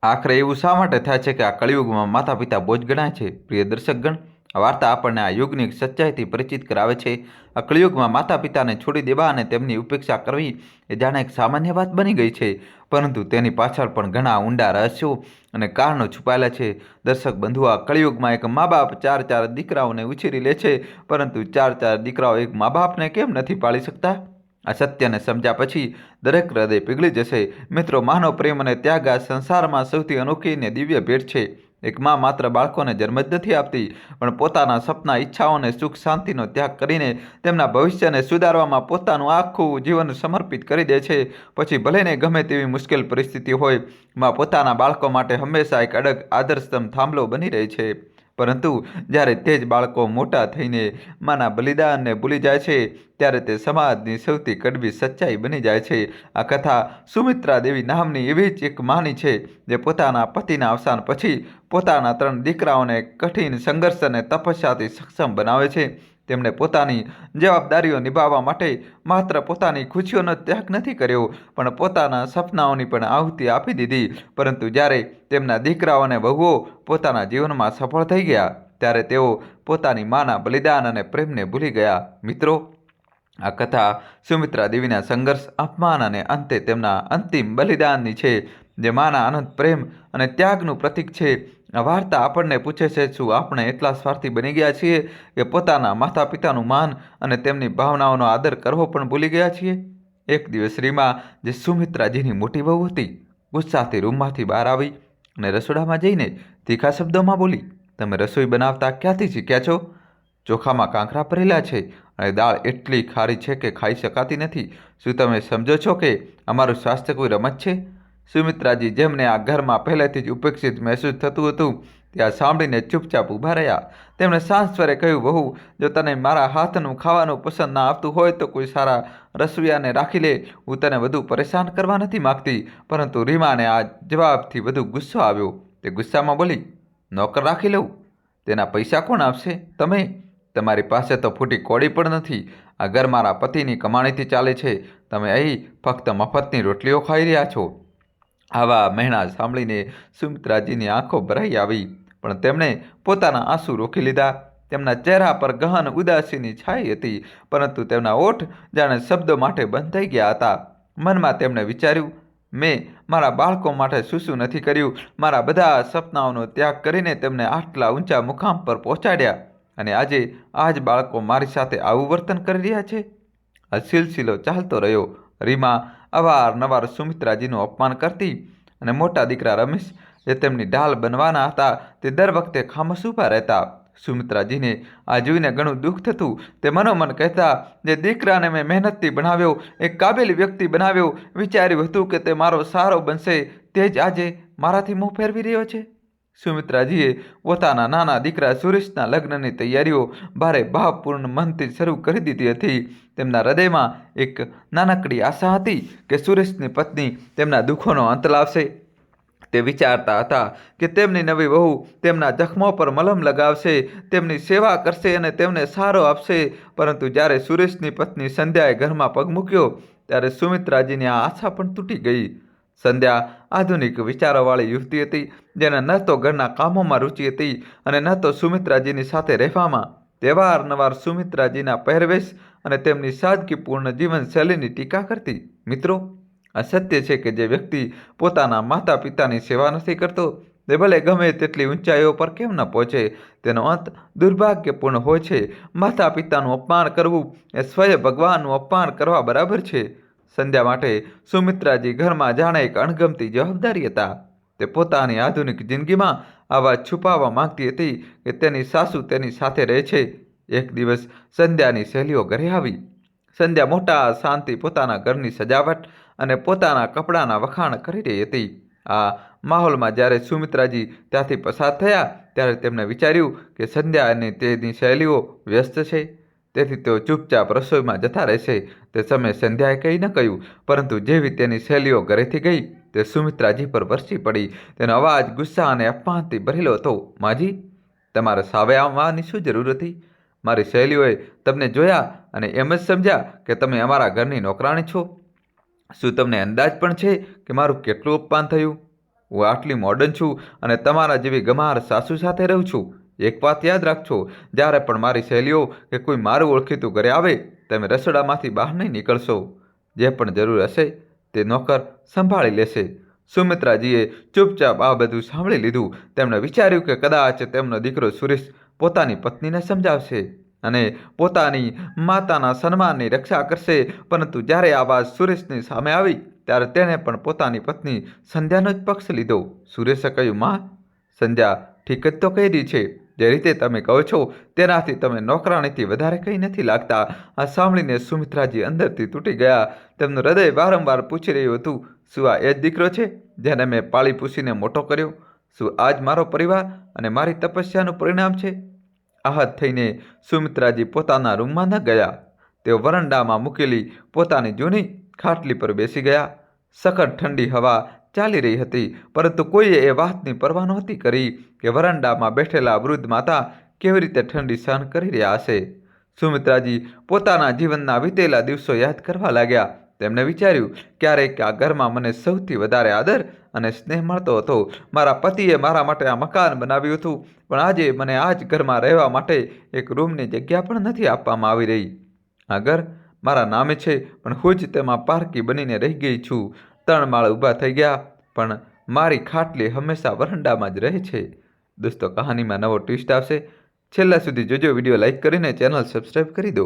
આખરે એવું શા માટે થાય છે કે આ કળિયુગમાં માતા પિતા બોજ ગણાય છે? પ્રિય દર્શકગણ, આ વાર્તા આપણને આ યુગની સચ્ચાઈથી પરિચિત કરાવે છે. આ કળિયુગમાં માતા પિતાને છોડી દેવા અને તેમની ઉપેક્ષા કરવી એ જાણે એક સામાન્ય વાત બની ગઈ છે. પરંતુ તેની પાછળ પણ ઘણા ઊંડા રહસ્યો અને કારણો છુપાયેલા છે. દર્શક બંધુ, આ કળિયુગમાં એક મા બાપ ચાર ચાર દીકરાઓને ઉછેરી લે છે, પરંતુ ચાર ચાર દીકરાઓ એક મા બાપને કેમ નથી પાળી શકતા? આ સત્યને સમજ્યા પછી દરેક હૃદય પીગળી જશે. મિત્રો, માનવ પ્રેમ અને ત્યાગ આ સંસારમાં સૌથી અનોખી અને દિવ્ય ભેટ છે. એક માં માત્ર બાળકોને જન્મ જ નથી આપતી, પણ પોતાના સપના, ઈચ્છાઓને, સુખ શાંતિનો ત્યાગ કરીને તેમના ભવિષ્યને સુધારવામાં પોતાનું આખું જીવન સમર્પિત કરી દે છે. પછી ભલેને ગમે તેવી મુશ્કેલ પરિસ્થિતિ હોય, માં પોતાના બાળકો માટે હંમેશા એક અડગ આદર્શતમ થાંભલો બની રહે છે. પરંતુ જ્યારે તે જ બાળકો મોટા થઈને માના બલિદાનને ભૂલી જાય છે, ત્યારે તે સમાજની સૌથી કડવી સચ્ચાઈ બની જાય છે. આ કથા સુમિત્રા દેવી નામની એવી જ એક માની છે, જે પોતાના પતિના અવસાન પછી પોતાના 3 દીકરાઓને કઠિન સંઘર્ષ અને તપસ્યાથી સક્ષમ બનાવે છે. તેમણે પોતાની જવાબદારીઓ નિભાવવા માટે માત્ર પોતાની ખુશીઓનો ત્યાગ નથી કર્યો, પણ પોતાના સપનાઓની પણ આહુતિ આપી દીધી. પરંતુ જ્યારે તેમના દીકરાઓ અને વહુઓ પોતાના જીવનમાં સફળ થઈ ગયા, ત્યારે તેઓ પોતાની માના બલિદાન અને પ્રેમને ભૂલી ગયા. મિત્રો, આ કથા સુમિત્રા દેવીના સંઘર્ષ, અપમાન અને અંતે તેમના અંતિમ બલિદાનની છે, જે માના અનંત પ્રેમ અને ત્યાગનું પ્રતીક છે. આ વાર્તા આપણને પૂછે છે, શું આપણે એટલા સ્વાર્થી બની ગયા છીએ કે પોતાના માતા પિતાનું માન અને તેમની ભાવનાઓનો આદર કરવો પણ ભૂલી ગયા છીએ? એક દિવસ રીમા, જે સુમિત્રાજીની મોટી વહુ હતી, ગુસ્સાથી રૂમમાંથી બહાર આવી અને રસોડામાં જઈને તીખા શબ્દોમાં બોલી, "તમે રસોઈ બનાવતા ક્યાંથી શીખ્યા છો? ચોખામાં કાંકરા ભરેલા છે અને દાળ એટલી ખારી છે કે ખાઈ શકાતી નથી. શું તમે સમજો છો કે અમારું સ્વાસ્થ્ય કોઈ રમત છે?" સુમિત્રાજી, જેમને આ ઘરમાં પહેલેથી જ ઉપેક્ષિત મહેસૂસ થતું હતું, તે આ સાંભળીને ચૂપચાપ ઊભા રહ્યા. તેમણે શાંત સ્વરે કહ્યું, "વહુ, જો તને મારા હાથનું ખાવાનું પસંદ ના આવતું હોય તો કોઈ સારા રસોઈયાને રાખી લે. હું તને વધુ પરેશાન કરવા નથી માગતી." પરંતુ રીમાને આ જવાબથી વધુ ગુસ્સો આવ્યો. તે ગુસ્સામાં બોલી, "નોકર રાખી લઉં? તેના પૈસા કોણ આપશે? તમે? તમારી પાસે તો ફૂટી કોડી પણ નથી. આ ઘર મારા પતિની કમાણીથી ચાલે છે. તમે અહીં ફક્ત મફતની રોટલીઓ ખાઈ રહ્યા છો." આવા મહેણા સાંભળીને સુમિત્રાજીની આંખો ભરાઈ આવી, પણ તેમણે પોતાના આંસુ રોકી લીધા. તેમના ચહેરા પર ગહન ઉદાસીની છાઈ હતી, પરંતુ તેમના ઓઠ જાણે શબ્દો માટે બંધ થઈ ગયા હતા. મનમાં તેમણે વિચાર્યું, મેં મારા બાળકો માટે શું નથી કર્યું. મારા બધા સપનાઓનો ત્યાગ કરીને તેમને આટલા ઊંચા મુકામ પર પહોંચાડ્યા, અને આજે આ જ બાળકો મારી સાથે આવું વર્તન કરી રહ્યા છે. આ સિલસિલો ચાલતો રહ્યો. રીમા અવારનવાર સુમિત્રાજીનું અપમાન કરતી, અને મોટા દીકરા રમેશ, જે તેમની ઢાલ બનવાના હતા, તે દર વખતે ખામોશ ઊભા રહેતા. સુમિત્રાજીને આ જોઈને ઘણું દુઃખ થતું. તે મનોમન કહેતા, જે દીકરાને મેં મહેનતથી ભણાવ્યો, એક કાબિલ વ્યક્તિ બનાવ્યો, વિચાર્યું હતું કે તે મારો સહારો બનશે, તે જ આજે મારાથી મોં ફેરવી રહ્યો છે. સુમિત્રાજીએ પોતાના નાના દીકરા સુરેશના લગ્નની તૈયારીઓ ભારે ભાવપૂર્ણ મનથી શરૂ કરી દીધી હતી. તેમના હૃદયમાં એક નાનકડી આશા હતી કે સુરેશની પત્ની તેમના દુઃખોનો અંત લાવશે. તે વિચારતા હતા કે તેમની નવી વહુ તેમના જખમો પર મલમ લગાવશે, તેમની સેવા કરશે અને તેમને સહારો આપશે. પરંતુ જ્યારે સુરેશની પત્ની સંધ્યાએ ઘરમાં પગ મૂક્યો, ત્યારે સુમિત્રાજીની આ આશા પણ તૂટી ગઈ. સંધ્યા આધુનિક વિચારોવાળી યુવતી હતી, જેને ન તો ઘરના કામોમાં રુચિ હતી અને ન તો સુમિત્રાજીની સાથે રહેવામાં. તે વારંવાર સુમિત્રાજીના પહેરવેશ અને તેમની સાદગીપૂર્ણ જીવનશૈલીની ટીકા કરતી. મિત્રો, આ સત્ય છે કે જે વ્યક્તિ પોતાના માતા પિતાની સેવા નથી કરતો, તે ભલે ગમે તેટલી ઊંચાઈઓ પર કેમ ન પહોંચે, તેનો અંત દુર્ભાગ્યપૂર્ણ હોય છે. માતા પિતાનું અપમાન કરવું એ સ્વયં ભગવાનનું અપમાન કરવા બરાબર છે. સંધ્યા માટે સુમિત્રાજી ઘરમાં જાણે એક અણગમતી જવાબદારી હતા. તે પોતાની આધુનિક જિંદગીમાં આ વાત છુપાવવા માંગતી હતી કે તેની સાસુ તેની સાથે રહે છે. એક દિવસ સંધ્યાની સહેલીઓ ઘરે આવી. સંધ્યા મોટા શાંતિ પોતાના ઘરની સજાવટ અને પોતાના કપડાના વખાણ કરી રહી હતી. આ માહોલમાં જ્યારે સુમિત્રાજી ત્યાંથી પસાર થયા, ત્યારે તેમણે વિચાર્યું કે સંધ્યા અને તેની સહેલીઓ વ્યસ્ત છે, તેથી તેઓ ચૂપચાપ રસોઈમાં જતા રહેશે. તે સમયે સંધ્યાએ કંઈ ન કહ્યું, પરંતુ જેવી તેની સહેલીઓ ઘરેથી ગઈ, તે સુમિત્રાજી પર વરસી પડી. તેનો અવાજ ગુસ્સા અને અપમાનથી ભરેલો હતો. "માજી, તમારે સાવે આવવાની શું જરૂર હતી? મારી સહેલીઓએ તમને જોયા અને એમ જ સમજ્યા કે તમે અમારા ઘરની નોકરાણી છો. શું તમને અંદાજ પણ છે કે મારું કેટલું અપમાન થયું?" હું આટલી મોડર્ન છું અને તમારા જેવી ગમાર સાસુ સાથે રહું છું. એક વાત યાદ રાખજો, જ્યારે પણ મારી સહેલીઓ કે કોઈ મારું ઓળખીતું ઘરે આવે, તમે રસોડામાંથી બહાર નહીં નીકળશો. જે પણ જરૂર હશે તે નોકર સંભાળી લેશે. સુમિત્રાજીએ ચૂપચાપ આ બધું સાંભળી લીધું. તેમણે વિચાર્યું કે કદાચ તેમનો દીકરો સુરેશ પોતાની પત્નીને સમજાવશે અને પોતાની માતાના સન્માનની રક્ષા કરશે. પરંતુ જ્યારે આ વાત સુરેશની સામે આવી ત્યારે તેણે પણ પોતાની પત્ની સંધ્યાનો જ પક્ષ લીધો. સુરેશે કહ્યું, માં, સંધ્યા ઠીક જ તો કહી રહી છે. જે રીતે તમે કહો છો તેનાથી તમે નોકરાણીથી વધારે કંઈ નથી લાગતા. આ સાંભળીને સુમિત્રાજી અંદરથી તૂટી ગયા. તેમનું હૃદય વારંવાર પૂછી રહ્યું હતું, શું આ એ જ દીકરો છે જેને મેં પાળી પૂછીને મોટો કર્યો? શું આ જ મારો પરિવાર અને મારી તપસ્યાનું પરિણામ છે? આહત થઈને સુમિત્રાજી પોતાના રૂમમાં ન ગયા. તેઓ વરંડામાં મૂકેલી પોતાની જૂની ખાટલી પર બેસી ગયા. સખત ઠંડી હવા ચાલી રહી હતી, પરંતુ કોઈએ એ વાતની પરવા નહોતી કરી કે વરંડામાં બેઠેલા વૃદ્ધ માતા કેવી રીતે ઠંડી સહન કરી રહ્યા હશે. સુમિત્રાજી પોતાના જીવનના વીતેલા દિવસો યાદ કરવા લાગ્યા. તેમણે વિચાર્યું, ક્યારેક આ ઘરમાં મને સૌથી વધારે આદર અને સ્નેહ મળતો હતો. મારા પતિએ મારા માટે આ મકાન બનાવ્યું હતું, પણ આજે મને આ જ ઘરમાં રહેવા માટે એક રૂમની જગ્યા પણ નથી આપવામાં આવી રહી. આ ઘર મારા નામે છે, પણ હું જ તેમાં પારકી બનીને રહી ગઈ છું. 3 માળ ઊભા થઈ ગયા, પણ મારી ખાટલી હંમેશા વરંડામાં જ રહે છે. દોસ્તો, કહાનીમાં નવો ટ્વિસ્ટ આવશે. છેલ્લા સુધી જોજો. વિડીયો લાઇક કરીને ચેનલ સબસ્ક્રાઈબ કરી દો.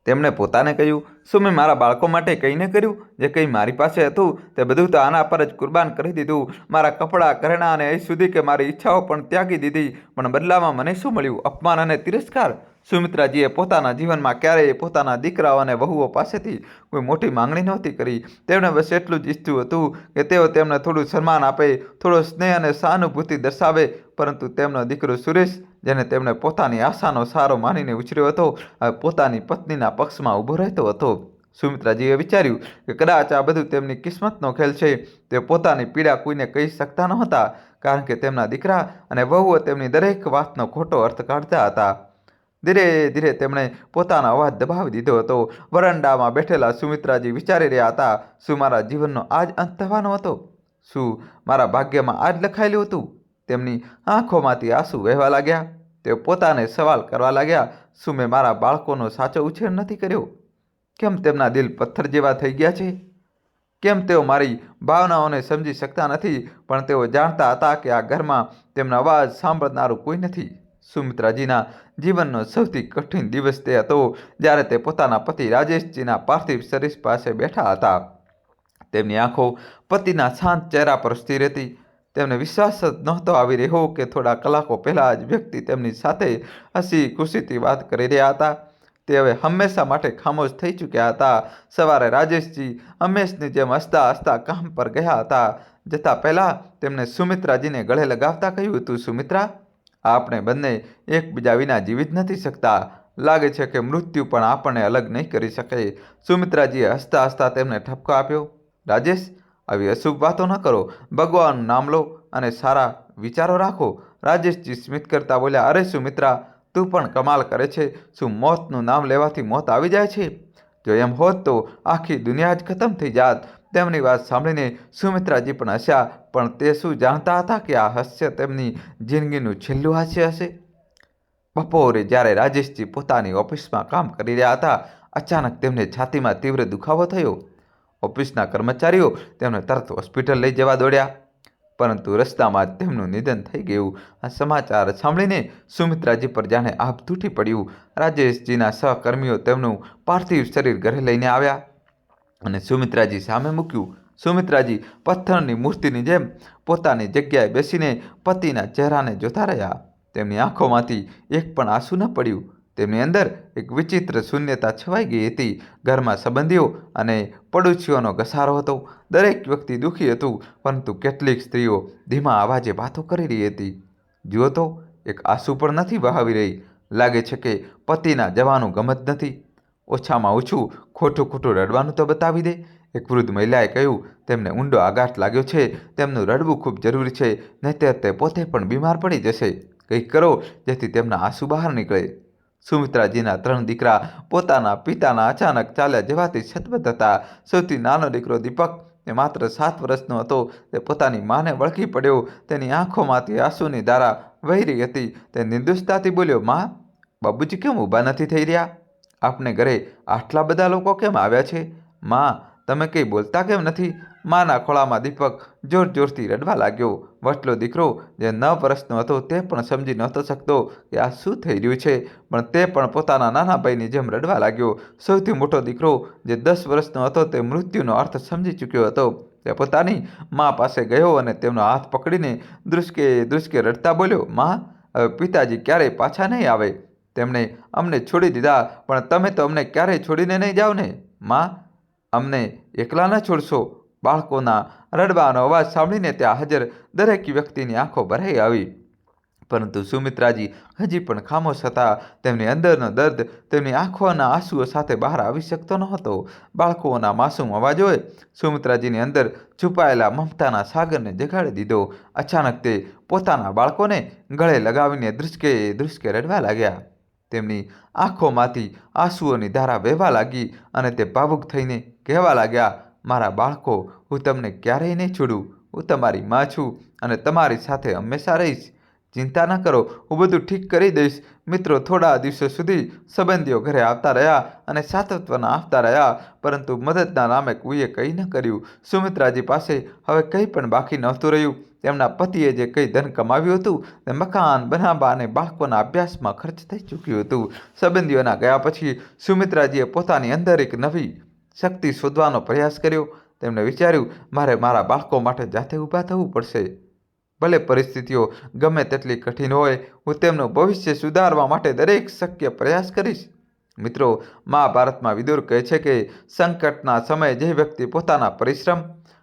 તેમણે પોતાને કહ્યું, શું મેં મારા બાળકો માટે કંઈ ન કર્યું? જે કંઈ મારી પાસે હતું તે બધું તો આના પર જ કુરબાન કરી દીધું. મારા કપડાં, ઘરેણાં અને અહીં સુધી કે મારી ઈચ્છાઓ પણ ત્યાગી દીધી. પણ બદલામાં મને શું મળ્યું? અપમાન અને તિરસ્કાર. સુમિત્રાજીએ પોતાના જીવનમાં ક્યારેય પોતાના દીકરાઓ અને વહુઓ પાસેથી કોઈ મોટી માંગણી નહોતી કરી. તેમણે બસ એટલું જ ઈચ્છતું હતું કે તેઓ તેમને થોડું સન્માન આપે, થોડો સ્નેહ અને સહાનુભૂતિ દર્શાવે. પરંતુ તેમનો દીકરો સુરેશ, જેને તેમણે પોતાની આશાનો સહારો માનીને ઉછર્યો હતો, હવે પોતાની પત્નીના પક્ષમાં ઊભો રહેતો હતો. સુમિત્રાજીએ વિચાર્યું કે કદાચ આ બધું તેમની કિસ્મતનો ખેલ છે. તે પોતાની પીડા કોઈને કહી શકતા નહોતા, કારણ કે તેમના દીકરા અને વહુઓ તેમની દરેક વાતનો ખોટો અર્થ કાઢતા હતા. ધીરે ધીરે તેમણે પોતાનો અવાજ દબાવી દીધો હતો. વરંડામાં બેઠેલા સુમિત્રાજી વિચારી રહ્યા હતા, શું મારા જીવનનો આ જ અંત થવાનો હતો? શું મારા ભાગ્યમાં આ જ લખાયેલું હતું? તેમની આંખોમાંથી આંસુ વહેવા લાગ્યા. તેઓ પોતાને સવાલ કરવા લાગ્યા, શું મેં મારા બાળકોનો સાચો ઉછેર નથી કર્યો? કેમ તેમના દિલ પથ્થર જેવા થઈ ગયા છે? કેમ તેઓ મારી ભાવનાઓને સમજી શકતા નથી? પણ તેઓ જાણતા હતા કે આ ઘરમાં તેમનો અવાજ સાંભળનારું કોઈ નથી. સુમિત્રાજીના જીવનનો સૌથી કઠિન દિવસ તે હતો જ્યારે તે પોતાના પતિ રાજેશજીના પાર્થિવ શરીર પાસે બેઠા હતા. તેમની આંખો પતિના શાંત ચહેરા પર સ્થિર હતી. તેમને વિશ્વાસ જ નહોતો આવી રહ્યો કે થોડા કલાકો પહેલાં જ વ્યક્તિ તેમની સાથે હસી ખુશીથી વાત કરી રહ્યા હતા. તે હવે હંમેશા માટે ખામોશ થઈ ચૂક્યા હતા. સવારે રાજેશજી હંમેશની જેમ હસતા હસતા કામ પર ગયા હતા. જતાં પહેલાં તેમણે સુમિત્રાજીને ગળે લગાવતા કહ્યું હતું, સુમિત્રા, આપણે બંને એકબીજા વિના જીવી જ નથી શકતા. લાગે છે કે મૃત્યુ પણ આપણને અલગ નહીં કરી શકે. સુમિત્રાજીએ હસતા હસતા તેમને ઠપકો આપ્યો. રાજેશ, આવી અશુભ વાતો ન કરો. ભગવાનનું નામ લો અને સારા વિચારો રાખો. રાજેશજી સ્મિત કરતા બોલ્યા, અરે સુમિત્રા, તું પણ કમાલ કરે છે. શું મોતનું નામ લેવાથી મોત આવી જાય છે? જો એમ હોત તો આખી દુનિયા જ ખતમ થઈ જાત. તેમની વાત સાંભળીને સુમિત્રાજી પણ હસ્યા. પણ તે શું જાણતા હતા કે આ હાસ્ય તેમની જિંદગીનું છેલ્લું હાસ્ય હશે? બપોરે જ્યારે રાજેશજી પોતાની ઓફિસમાં કામ કરી રહ્યા હતા, અચાનક તેમને છાતીમાં તીવ્ર દુખાવો થયો. ઓફિસના કર્મચારીઓ તેમને તરત હોસ્પિટલ લઈ જવા દોડ્યા, પરંતુ રસ્તામાં જ તેમનું નિધન થઈ ગયું. આ સમાચાર સાંભળીને સુમિત્રાજી પર જાણે આભ તૂટી પડ્યું. રાજેશજીના સહકર્મીઓ તેમનું પાર્થિવ શરીર ઘરે લઈને આવ્યા અને સુમિત્રાજી સામે મૂક્યું. સુમિત્રાજી પથ્થરની મૂર્તિની જેમ પોતાની જગ્યાએ બેસીને પતિના ચહેરાને જોતા રહ્યા. તેમની આંખોમાંથી એક પણ આંસુ ન પડ્યું. તેમની અંદર એક વિચિત્ર શૂન્યતા છવાઈ ગઈ હતી. ઘરમાં સંબંધીઓ અને પડોશીઓનો ઘસારો હતો. દરેક વ્યક્તિ દુઃખી હતું, પરંતુ કેટલીક સ્ત્રીઓ ધીમા અવાજે વાતો કરી રહી હતી. જુઓ તો, એક આંસુ પણ નથી વહાવી રહી. લાગે છે કે પતિના જવાનું ગમ જ નથી. ઓછામાં ઓછું ખોટું ખોટું રડવાનું તો બતાવી દે. એક વૃદ્ધ મહિલાએ કહ્યું, તેમને ઊંડો આઘાત લાગ્યો છે. તેમનું રડવું ખૂબ જરૂરી છે, નહીંતર તે પોતે પણ બીમાર પડી જશે. કંઈક કરો જેથી તેમના આંસુ બહાર નીકળે. સુમિત્રાજીના 3 દીકરા પોતાના પિતાના અચાનક ચાલ્યા જવાથી સતબત હતા. સૌથી નાનો દીકરો દીપક તે માત્ર 7 વર્ષનો હતો. તે પોતાની માને વળગી પડ્યો. તેની આંખોમાંથી આંસુની ધારા વહી રહી હતી. તે નિર્દોષતાથી બોલ્યો, "માં, બાબુજી કેમ ઊભા નથી થઈ રહ્યા? આપને ઘરે આટલા બધા લોકો કેમ આવ્યા છે? માં, તમે કંઈ બોલતા કેમ નથી?" માના ખોળામાં દીપક જોર જોરથી રડવા લાગ્યો. વચલો દીકરો જે 9 વર્ષનો હતો તે પણ સમજી નહોતો શકતો કે આ શું થઈ રહ્યું છે, પણ તે પણ પોતાના નાના ભાઈની જેમ રડવા લાગ્યો. સૌથી મોટો દીકરો જે 10 વર્ષનો હતો તે મૃત્યુનો અર્થ સમજી ચૂક્યો હતો. તે પોતાની મા પાસે ગયો અને તેમનો હાથ પકડીને ધ્રુસકે ધ્રુસકે રડતા બોલ્યો, "માં, હવે પિતાજી ક્યારેય પાછા નહીં આવે. તેમણે અમને છોડી દીધા, પણ તમે તો અમને ક્યારેય છોડીને નહીં જાઓ ને. માં, અમને એકલા ન છોડશો." બાળકોના રડવાનો અવાજ સાંભળીને ત્યાં હાજર દરેક વ્યક્તિની આંખો ભરાઈ આવી. પરંતુ સુમિત્રાજી હજી પણ ખામોશ હતા. તેમની અંદરનો દર્દ તેમની આંખોના આંસુઓ સાથે બહાર આવી શકતો નહોતો. બાળકોના માસૂમ અવાજોએ સુમિત્રાજીની અંદર છુપાયેલા મમતાના સાગરને જગાડી દીધો. અચાનક તે પોતાના બાળકોને ગળે લગાવીને ધ્રુસકે ધ્રુસકે રડવા લાગ્યા. તેમની આંખોમાંથી આંસુઓની ધારા વહેવા લાગી અને તે ભાવુક થઈને કહેવા લાગ્યા, "મારા બાળકો, હું તમને ક્યારેય નહીં છોડું. હું તમારી માં છું અને તમારી સાથે હંમેશા રહીશ. ચિંતા ન કરો, હું બધું ઠીક કરી દઈશ." મિત્રો થોડા દિવસો સુધી સંબંધીઓ ઘરે આવતા રહ્યા અને સાંત્વના આપતા રહ્યા, પરંતુ મદદના નામે કોઈએ કંઈ ન કર્યું. સુમિત્રાજી પાસે હવે કંઈ પણ બાકી નહોતું રહ્યું. તેમના પતિએ જે કંઈ ધન કમાવ્યું હતું તે મકાન બનાવવા અને બાળકોના અભ્યાસમાં ખર્ચ થઈ ચૂક્યું હતું. સંબંધીઓના ગયા પછી સુમિત્રાજીએ પોતાની અંદર એક નવી શક્તિ શોધવાનો પ્રયાસ કર્યો. તેમણે વિચાર્યું, મારે મારા બાળકો માટે જાતે ઊભા થવું પડશે. ભલે પરિસ્થિતિઓ ગમે તેટલી કઠિન હોય, હું તેમનું ભવિષ્ય સુધારવા માટે દરેક શક્ય પ્રયાસ કરીશ. મિત્રો, મહાભારતમાં વિદુર કહે છે કે સંકટના સમયે જે વ્યક્તિ પોતાના પરિશ્રમ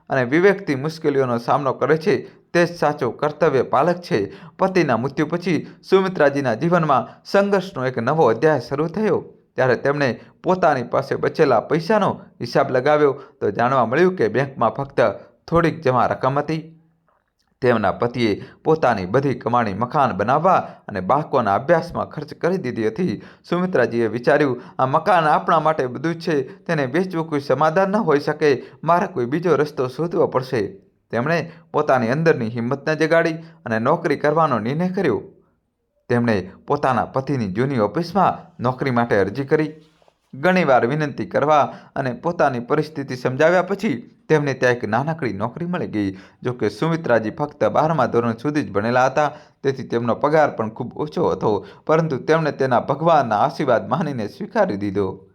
અને વિવેકથી મુશ્કેલીઓનો સામનો કરે છે તે જ સાચો કર્તવ્ય પાલક છે. પતિના મૃત્યુ પછી સુમિત્રાજીના જીવનમાં સંઘર્ષનો એક નવો અધ્યાય શરૂ થયો. ત્યારે તેમણે પોતાની પાસે બચેલા પૈસાનો હિસાબ લગાવ્યો તો જાણવા મળ્યું કે બેંકમાં ફક્ત થોડીક જમા રકમ હતી. તેમના પતિએ પોતાની બધી કમાણી મકાન બનાવવા અને બાળકોના અભ્યાસમાં ખર્ચ કરી દીધી હતી. સુમિત્રાજીએ વિચાર્યું, આ મકાન આપણા માટે બધું જ છે, તેને વેચવું કોઈ સમાધાન ન હોઈ શકે. મારે કોઈ બીજો રસ્તો શોધવો પડશે. તેમણે પોતાની અંદરની હિંમતને જગાડી અને નોકરી કરવાનો નિર્ણય કર્યો. તેમણે પોતાના પતિની જૂની ઓફિસમાં નોકરી માટે અરજી કરી. ઘણીવાર વિનંતી કરવા અને પોતાની પરિસ્થિતિ સમજાવ્યા પછી તેમને ત્યાં એક નાનકડી નોકરી મળી ગઈ. જોકે સુમિત્રાજી ફક્ત 12મા ધોરણ સુધી જ ભણેલા હતા, તેથી તેમનો પગાર પણ ખૂબ ઓછો હતો, પરંતુ તેમણે તેના ભગવાનના આશીર્વાદ માનીને સ્વીકારી દીધો.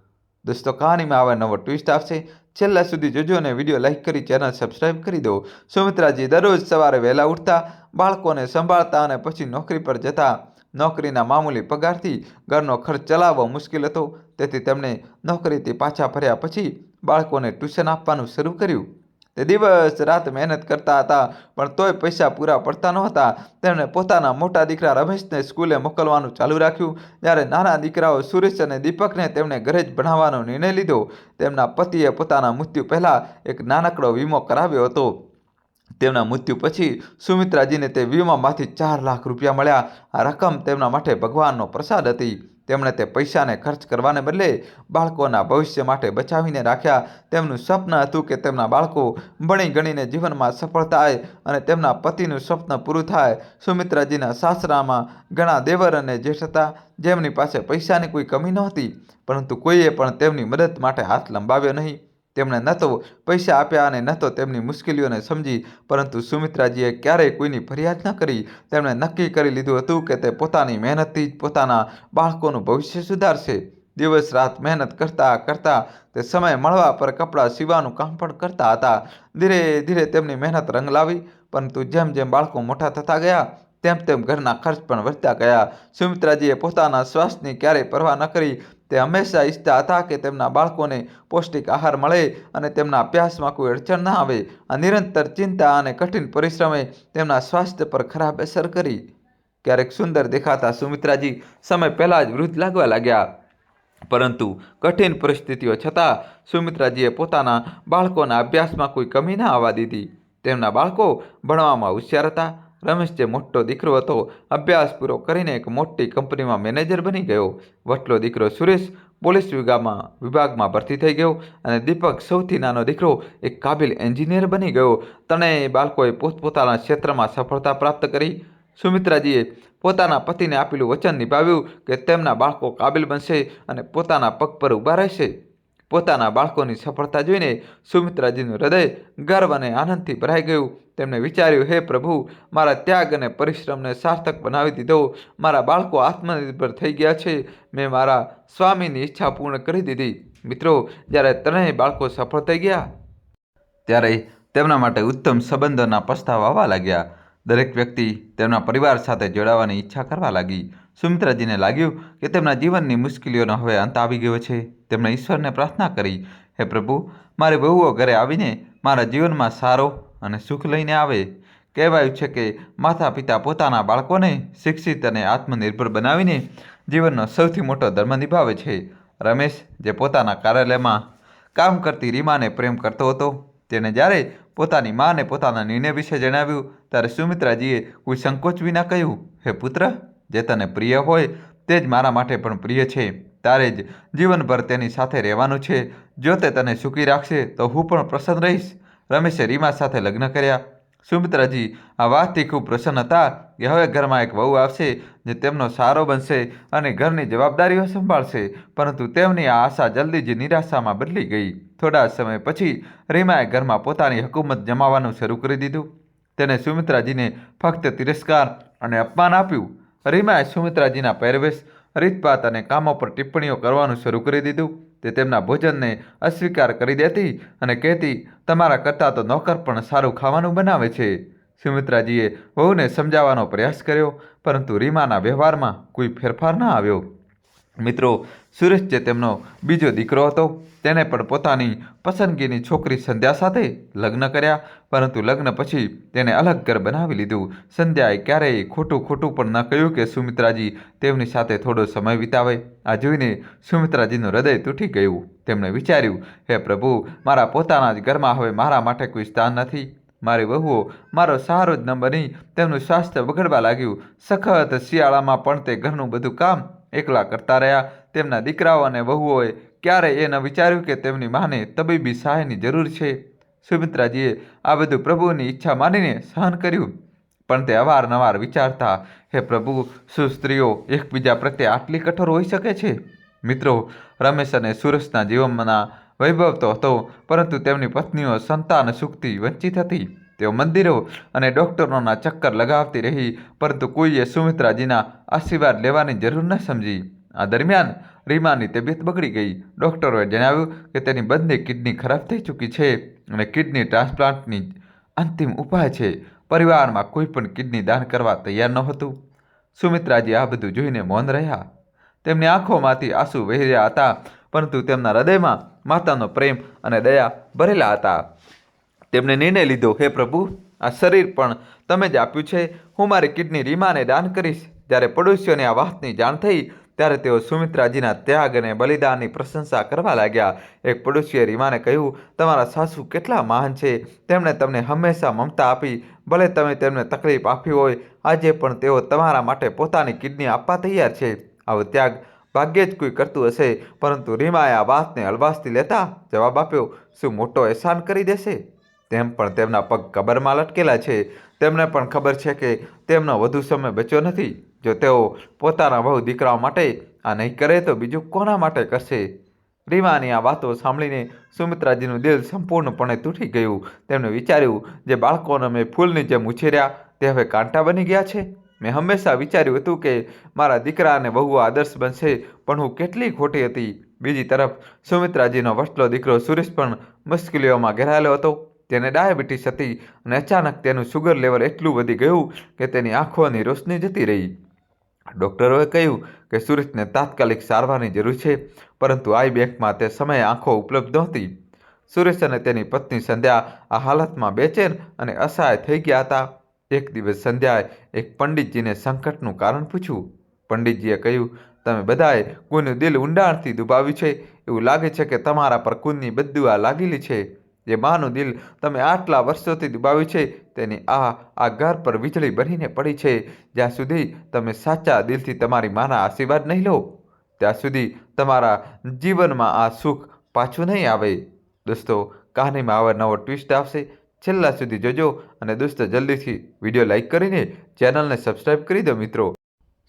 દોસ્તો, કહાનીમાં આવા નવો ટ્વિસ્ટ આવશે. છેલ્લા સુધી જોજો અને વિડીયો લાઈક કરી ચેનલ સબસ્ક્રાઈબ કરી દો. સુમિત્રાજી દરરોજ સવારે વહેલા ઉઠતા, બાળકોને સંભાળતા અને પછી નોકરી પર જતા. નોકરીના મામૂલી પગારથી ઘરનો ખર્ચ ચલાવવો મુશ્કેલ હતો, તેથી તેમણે નોકરીથી પાછા ફર્યા પછી બાળકોને ટ્યુશન આપવાનું શરૂ કર્યું. તે દિવસ રાત મહેનત કરતા હતા, પણ તોય પૈસા પૂરા પડતા નહોતા. તેમણે પોતાના મોટા દીકરા રમેશને સ્કૂલે મોકલવાનું ચાલુ રાખ્યું. જ્યારે નાના દીકરાઓ સુરેશ અને દીપકને તેમણે ઘરે જ ભણાવવાનો નિર્ણય લીધો. તેમના પતિએ પોતાના મૃત્યુ પહેલાં એક નાનકડો વીમો કરાવ્યો હતો. તેમના મૃત્યુ પછી સુમિત્રાજીને તે વીમામાંથી 4 લાખ રૂપિયા મળ્યા. આ રકમ તેમના માટે ભગવાનનો પ્રસાદ હતી. તેમણે તે પૈસાને ખર્ચ કરવાને બદલે બાળકોના ભવિષ્ય માટે બચાવીને રાખ્યા. તેમનું સ્વપ્ન હતું કે તેમના બાળકો ભણી ગણીને જીવનમાં સફળ થાય અને તેમના પતિનું સ્વપ્ન પૂરું થાય. સુમિત્રાજીના સાસરામાં ઘણા દેવર અને જેઠ હતા, જેમની પાસે પૈસાની કોઈ કમી નહોતી, પરંતુ કોઈએ પણ તેમની મદદ માટે હાથ લંબાવ્યો નહીં. તેમણે ન તો પૈસા આપ્યા અને ન તો તેમની મુશ્કેલીઓને સમજી, પરંતુ સુમિત્રાજીએ ક્યારેય કોઈની ફરિયાદ ન કરી. તેમણે નક્કી કરી લીધું હતું કે તે પોતાની મહેનતથી જ પોતાના બાળકોનું ભવિષ્ય સુધારશે. દિવસ રાત મહેનત કરતા કરતા તે સમય મળવા પર કપડાં સીવવાનું કામ પણ કરતા હતા. ધીરે ધીરે તેમની મહેનત રંગ લાવી, પરંતુ જેમ જેમ બાળકો મોટા થતા ગયા તેમ તેમ ઘરના ખર્ચ પણ વધતા ગયા. સુમિત્રાજીએ પોતાના સ્વાસ્થ્યની ક્યારેય પરવા ન કરી. તે હંમેશા ઈચ્છતા હતા કે તેમના બાળકોને પૌષ્ટિક આહાર મળે અને તેમના અભ્યાસમાં કોઈ અડચણ ન આવે. આ નિરંતર ચિંતા અને કઠિન પરિશ્રમે તેમના સ્વાસ્થ્ય પર ખરાબ અસર કરી. ક્યારેક સુંદર દેખાતા સુમિત્રાજી સમય પહેલાં જ વૃદ્ધ લાગવા લાગ્યા. પરંતુ કઠિન પરિસ્થિતિઓ છતાં સુમિત્રાજીએ પોતાના બાળકોના અભ્યાસમાં કોઈ કમી ન આવવા દીધી. તેમના બાળકો ભણવામાં હોશિયાર હતા રમેશ જે મોટો દીકરો હતો અભ્યાસ પૂરો કરીને એક મોટી કંપનીમાં મેનેજર બની ગયો. વટલો દીકરો સુરેશ પોલીસ વિભાગમાં ભરતી થઈ ગયો અને દીપક સૌથી નાનો દીકરો એક કાબિલ એન્જિનિયર બની ગયો. ત્રણેય બાળકોએ પોતપોતાના ક્ષેત્રમાં સફળતા પ્રાપ્ત કરી. સુમિત્રાજીએ પોતાના પતિને આપેલું વચન નિભાવ્યું કે તેમના બાળકો કાબિલ બનશે અને પોતાના પગ પર ઊભા રહેશે. પોતાના બાળકોની સફળતા જોઈને સુમિત્રાજીનું હૃદય ગર્વ અને આનંદથી ભરાઈ ગયું. તેમણે વિચાર્યું, હે પ્રભુ, મારા ત્યાગ અને પરિશ્રમને સાર્થક બનાવી દીધો. મારા બાળકો આત્મનિર્ભર થઈ ગયા છે. મેં મારા સ્વામીની ઈચ્છા પૂર્ણ કરી દીધી. મિત્રો, જ્યારે ત્રણેય બાળકો સફળ થઈ ગયા ત્યારે તેમના માટે ઉત્તમ સંબંધોના પ્રસ્તાવ આવવા લાગ્યા. દરેક વ્યક્તિ તેમના પરિવાર સાથે જોડાવાની ઈચ્છા કરવા લાગી. સુમિત્રાજીને લાગ્યું કે તેમના જીવનની મુશ્કેલીઓનો હવે અંત આવી ગયો છે. તેમણે ઈશ્વરને પ્રાર્થના કરી, હે પ્રભુ, મારી વહુઓ ઘરે આવીને મારા જીવનમાં સારો અને સુખ લઈને આવે. કહેવાયું છે કે માતા પિતા પોતાના બાળકોને શિક્ષિત અને આત્મનિર્ભર બનાવીને જીવનનો સૌથી મોટો ધર્મ નિભાવે છે. રમેશ, જે પોતાના કાર્યાલયમાં કામ કરતી રીમાને પ્રેમ કરતો હતો, તેણે જ્યારે પોતાની માને પોતાના નિર્ણય વિશે જણાવ્યું ત્યારે સુમિત્રાજીએ કોઈ સંકોચ વિના કહ્યું, હે પુત્ર, જે તને પ્રિય હોય તે જ મારા માટે પણ પ્રિય છે. તારે જ જીવનભર તેની સાથે રહેવાનું છે. જો તે તને સુખી રાખશે તો હું પણ પ્રસન્ન રહીશ. રમેશે રીમા સાથે લગ્ન કર્યા. સુમિત્રાજી આ વાતથી ખૂબ પ્રસન્ન હતા કે હવે ઘરમાં એક વહુ આવશે જે તેમનો સહારો બનશે અને ઘરની જવાબદારીઓ સંભાળશે. પરંતુ તેમની આ આશા જલ્દી જ નિરાશામાં બદલી ગઈ. થોડા સમય પછી રીમાએ ઘરમાં પોતાની હુકુમત જમાવવાનું શરૂ કરી દીધું. તેને સુમિત્રાજીને ફક્ત તિરસ્કાર અને અપમાન આપ્યું. રીમાએ સુમિત્રાજીના પહેરવેશ, રીતભાત અને કામો પર ટિપ્પણીઓ કરવાનું શરૂ કરી દીધું. તે તેમના ભોજનને અસ્વીકાર કરી દેતી અને કહેતી, તમારા કરતાં તો નોકર પણ સારું ખાવાનું બનાવે છે. સુમિત્રાજીએ વહુને સમજાવવાનો પ્રયાસ કર્યો, પરંતુ રીમાના વ્યવહારમાં કોઈ ફેરફાર ન આવ્યો. મિત્રો, સુરેશ, જે તેમનો બીજો દીકરો હતો, તેણે પણ પોતાની પસંદગીની છોકરી સંધ્યા સાથે લગ્ન કર્યા. પરંતુ લગ્ન પછી તેણે અલગ ઘર બનાવી લીધું. સંધ્યાએ ક્યારેય ખોટું પણ ન કહ્યું કે સુમિત્રાજી તેમની સાથે થોડો સમય વિતાવે. આ જોઈને સુમિત્રાજીનું હૃદય તૂટી ગયું. તેમણે વિચાર્યું, હે પ્રભુ, મારા પોતાના જ ઘરમાં હવે મારા માટે કોઈ સ્થાન નથી. મારી વહુઓ મારો સહારો જ ન બની તેમનું સ્વાસ્થ્ય બગડવા લાગ્યું. સખત શિયાળામાં પણ તે ઘરનું બધું કામ એકલા કરતા રહ્યા. તેમના દીકરાઓ અને વહુઓએ ક્યારેય એ ન વિચાર્યું કે તેમની માને તબીબી સહાયની જરૂર છે. સુમિત્રાજીએ આ બધું પ્રભુની ઈચ્છા માનીને સહન કર્યું. પણ તે અવારનવાર વિચારતા, હે પ્રભુ, શું સ્ત્રીઓ એકબીજા પ્રત્યે આટલી કઠોર હોઈ શકે છે? મિત્રો, રમેશ અને સુરેશના જીવનમાં વૈભવ તો હતો, પરંતુ તેમની પત્નીઓ સંતાન સુખથી વંચિત હતી. તેઓ મંદિરો અને ડૉક્ટરોના ચક્કર લગાવતી રહી, પરંતુ કોઈએ સુમિત્રાજીના આશીર્વાદ લેવાની જરૂર ન સમજી. આ દરમિયાન રીમાની તબિયત બગડી ગઈ. ડૉક્ટરોએ જણાવ્યું કે તેની બંને કિડની ખરાબ થઈ ચૂકી છે અને કિડની ટ્રાન્સપ્લાન્ટની અંતિમ ઉપાય છે. પરિવારમાં કોઈ પણ કિડની દાન કરવા તૈયાર નહોતું. સુમિત્રાજી આ બધું જોઈને મૌન રહ્યા. તેમની આંખોમાંથી આંસુ વહી રહ્યા હતા, પરંતુ તેમના હૃદયમાં માતાનો પ્રેમ અને દયા ભરેલા હતા. તેમણે નિર્ણય લીધો, હે પ્રભુ, આ શરીર પણ તમે જ આપ્યું છે. હું મારી કિડની રીમાને દાન કરીશ. જ્યારે પડોશીઓને આ વાતની જાણ થઈ ત્યારે તેઓ સુમિત્રાજીના ત્યાગ અને બલિદાનની પ્રશંસા કરવા લાગ્યા. એક પડોશીએ રીમાને કહ્યું, તમારા સાસુ કેટલા મહાન છે. તેમણે તમને હંમેશા મમતા આપી. ભલે તમે તેમને તકલીફ આપી હોય, આજે પણ તેઓ તમારા માટે પોતાની કિડની આપવા તૈયાર છે. આવો ત્યાગ ભાગ્યે જ કોઈ કરતું હશે. પરંતુ રીમાએ આ વાતને હળવાશથી લેતા જવાબ આપ્યો, શું મોટો અહેસાન કરી દેશે? તેમ પણ તેમના પગ કબરમાં લટકેલા છે. તેમને પણ ખબર છે કે તેમનો વધુ સમય બચ્યો નથી. જો તેઓ પોતાના વહુ દીકરાઓ માટે આ નહીં કરે તો બીજું કોના માટે કરશે? રીમાની આ વાતો સાંભળીને સુમિત્રાજીનું દિલ સંપૂર્ણપણે તૂટી ગયું. તેમણે વિચાર્યું, જે બાળકોને મેં ફૂલની જેમ ઉછેર્યા તે હવે કાંટા બની ગયા છે. મેં હંમેશા વિચાર્યું હતું કે મારા દીકરા અને વહુઓ આદર્શ બનશે, પણ હું કેટલી ખોટી હતી. બીજી તરફ સુમિત્રાજીનો વસલો દીકરો સુરેશ પણ મુશ્કેલીઓમાં ઘેરાયેલો હતો. તેને ડાયાબિટીસ હતી અને અચાનક તેનું શુગર લેવલ એટલું વધી ગયું કે તેની આંખોની રોશની જતી રહી. ડૉક્ટરોએ કહ્યું કે સુરેશને તાત્કાલિક સારવારની જરૂર છે, પરંતુ આઈ બેંકમાં તે સમયે આંખો ઉપલબ્ધ નહોતી. સુરેશ અને તેની પત્ની સંધ્યા આ હાલતમાં બેચેન અને અસહાય થઈ ગયા હતા. એક દિવસ સંધ્યાએ એક પંડિતજીને સંકટનું કારણ પૂછ્યું. પંડિતજીએ કહ્યું, તમે બધાએ કોઈનું દિલ ઊંડાણથી દુભાવ્યું છે. એવું લાગે છે કે તમારા પર ખૂનની બદદુઆ લાગેલી છે. જે માનું દિલ તમે આટલા વર્ષોથી દબાવ્યું છે તેની આ ઘર પર વીજળી બનીને પડી છે. જ્યાં સુધી તમે સાચા દિલથી તમારી માના આશીર્વાદ નહીં લો ત્યાં સુધી તમારા જીવનમાં આ સુખ પાછું નહીં આવે. દોસ્તો, કહાનીમાં અવારનવો ટ્વિસ્ટ આવશે. છેલ્લા સુધી જોજો અને દોસ્તો જલ્દીથી વિડીયો લાઈક કરીને ચેનલને સબસ્ક્રાઈબ કરી દો મિત્રો.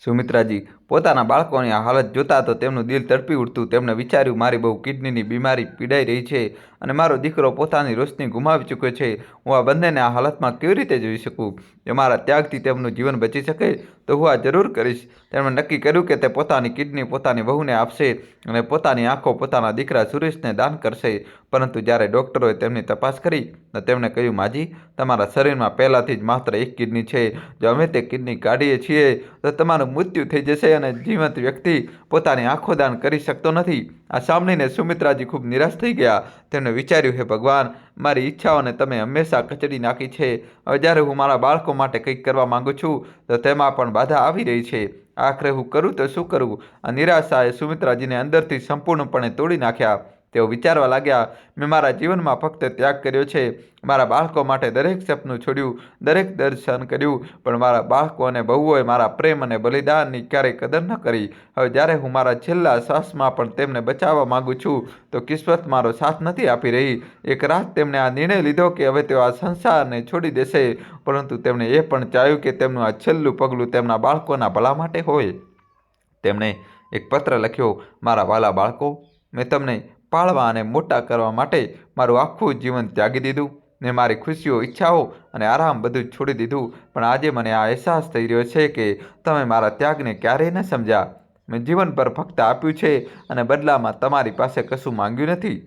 સુમિત્રાજી પોતાના બાળકોની આ હાલત જોતા તો તેમનું દિલ તડપી ઉઠતું. તેમણે વિચાર્યું, મારી બહુ કિડનીની બીમારી પીડાઈ રહી છે અને મારો દીકરો પોતાની રોશની ગુમાવી ચૂક્યો છે. હું આ બંનેને આ હાલતમાં કેવી રીતે જોઈ શકું? જો મારા ત્યાગથી તેમનું જીવન બચી શકે તો હું આ જરૂર કરીશ. તેમણે નક્કી કર્યું કે તે પોતાની કિડની પોતાની વહુને આપશે અને પોતાની આંખો પોતાના દીકરા સુરેશને દાન કરશે. પરંતુ જ્યારે ડૉક્ટરોએ તેમની તપાસ કરી તો તેમણે કહ્યું, માજી, તમારા શરીરમાં પહેલાંથી જ માત્ર એક કિડની છે. જો અમે તે કિડની કાઢીએ છીએ તો તમારું મૃત્યુ થઈ જશે અને જીવંત વ્યક્તિ પોતાની આંખો દાન કરી શકતો નથી. આ સાંભળીને સુમિત્રાજી ખૂબ નિરાશ થઈ ગયા. તેમણે વિચાર્યું, હે ભગવાન, મારી ઈચ્છાઓને તમે હંમેશા કચડી નાખી છે. હવે જ્યારે હું મારા બાળકો માટે કંઈક કરવા માંગુ છું તો તેમાં પણ બાધા આવી રહી છે. આખરે હું કરું તો શું કરું? આ નિરાશાએ સુમિત્રાજીને અંદરથી સંપૂર્ણપણે તોડી નાખ્યા. તેઓ વિચારવા લાગ્યા, મેં મારા જીવનમાં ફક્ત ત્યાગ કર્યો છે. મારા બાળકો માટે દરેક સપનું છોડ્યું, દરેક દર્દ સહન કર્યું, પણ મારા બાળકો અને બહુઓએ મારા પ્રેમ અને બલિદાનની ક્યારેય કદર ન કરી. હવે જ્યારે હું મારા છેલ્લા શ્વાસમાં પણ તેમને બચાવવા માંગુ છું તો કિસ્મત મારો સાથ નથી આપી રહી. એક રાત તેમણે આ નિર્ણય લીધો કે હવે તેઓ આ સંસારને છોડી દેશે, પરંતુ તેમણે એ પણ ચાહ્યું કે તેમનું આ છેલ્લું પગલું તેમના બાળકોના ભલા માટે હોય. તેમણે એક પત્ર લખ્યો, મારા વાલા બાળકો, મેં તમને પાળવા અને મોટા કરવા માટે મારું આખું જીવન ત્યાગી દીધું. મેં મારી ખુશીઓ, ઈચ્છાઓ અને આરામ બધું જ છોડી દીધું. પણ આજે મને આ અહેસાસ થઈ રહ્યો છે કે તમે મારા ત્યાગને ક્યારેય ન સમજ્યા. મેં જીવનભર ફક્ત આપ્યું છે અને બદલામાં તમારી પાસે કશું માંગ્યું નથી.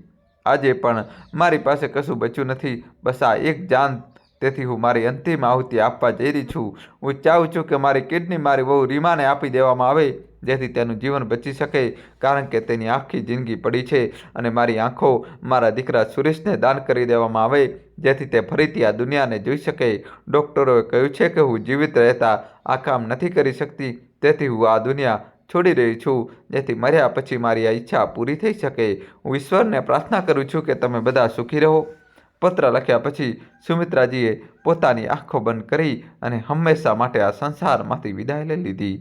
આજે પણ મારી પાસે કશું બચ્યું નથી, બસ આ એક જાન. તેથી હું મારી અંતિમ આહુતિ આપવા જઈ રહી છું. હું ચાહું છું કે મારી કિડની મારી વહુ રીમાને આપી દેવામાં આવે જેથી તેનું જીવન બચી શકે, કારણ કે તેની આખી જિંદગી પડી છે. અને મારી આંખો મારા દીકરા સુરેશને દાન કરી દેવામાં આવે જેથી તે ફરીથી આ દુનિયાને જોઈ શકે. ડૉક્ટરોએ કહ્યું છે કે હું જીવિત રહેતા આ કામ નથી કરી શકતી, તેથી હું આ દુનિયા છોડી રહી છું જેથી મર્યા પછી મારી આ ઈચ્છા પૂરી થઈ શકે. હું ઈશ્વરને પ્રાર્થના કરું છું કે તમે બધા સુખી રહો. પત્ર લખ્યા પછી સુમિત્રાજીએ પોતાની આંખો બંધ કરી અને હંમેશા માટે આ સંસારમાંથી વિદાય લઈ લીધી.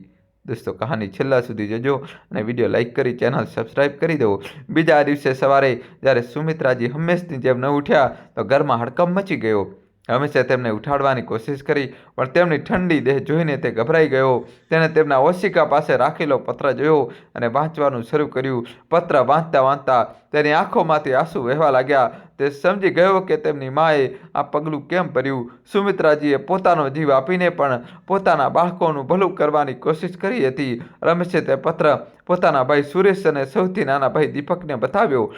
દોસ્તો, કહાની છેલ્લા સુધી જોજો અને વિડીયો લાઈક કરી ચેનલ સબસ્ક્રાઈબ કરી દો. બીજા દિવસે સવારે જ્યારે સુમિત્રાજી હંમેશની જેમ ન ઉઠ્યા તો ઘરમાં હડકંપ મચી ગયો. હંમેશા તેમને ઉઠાડવાની કોશિશ કરી પણ તેમની ઠંડી દેહ જોઈને તે ગભરાઈ ગયો. તેણે તેમના ઓશિકા પાસે રાખેલો પત્ર જોયો અને વાંચવાનું શરૂ કર્યું. પત્ર વાંચતા વાંચતા તેની આંખોમાંથી આંસુ વહેવા લાગ્યા. તે સમજી ગયો કે તેમની માએ આ પગલું કેમ ભર્યું. સુમિત્રાજીએ પોતાનો જીવ આપીને પણ પોતાના બાળકોનું ભલું કરવાની કોશિશ કરી હતી. રમેશે તે પત્ર પોતાના ભાઈ સુરેશ અને સૌથી નાના ભાઈ દીપકને બતાવ્યો.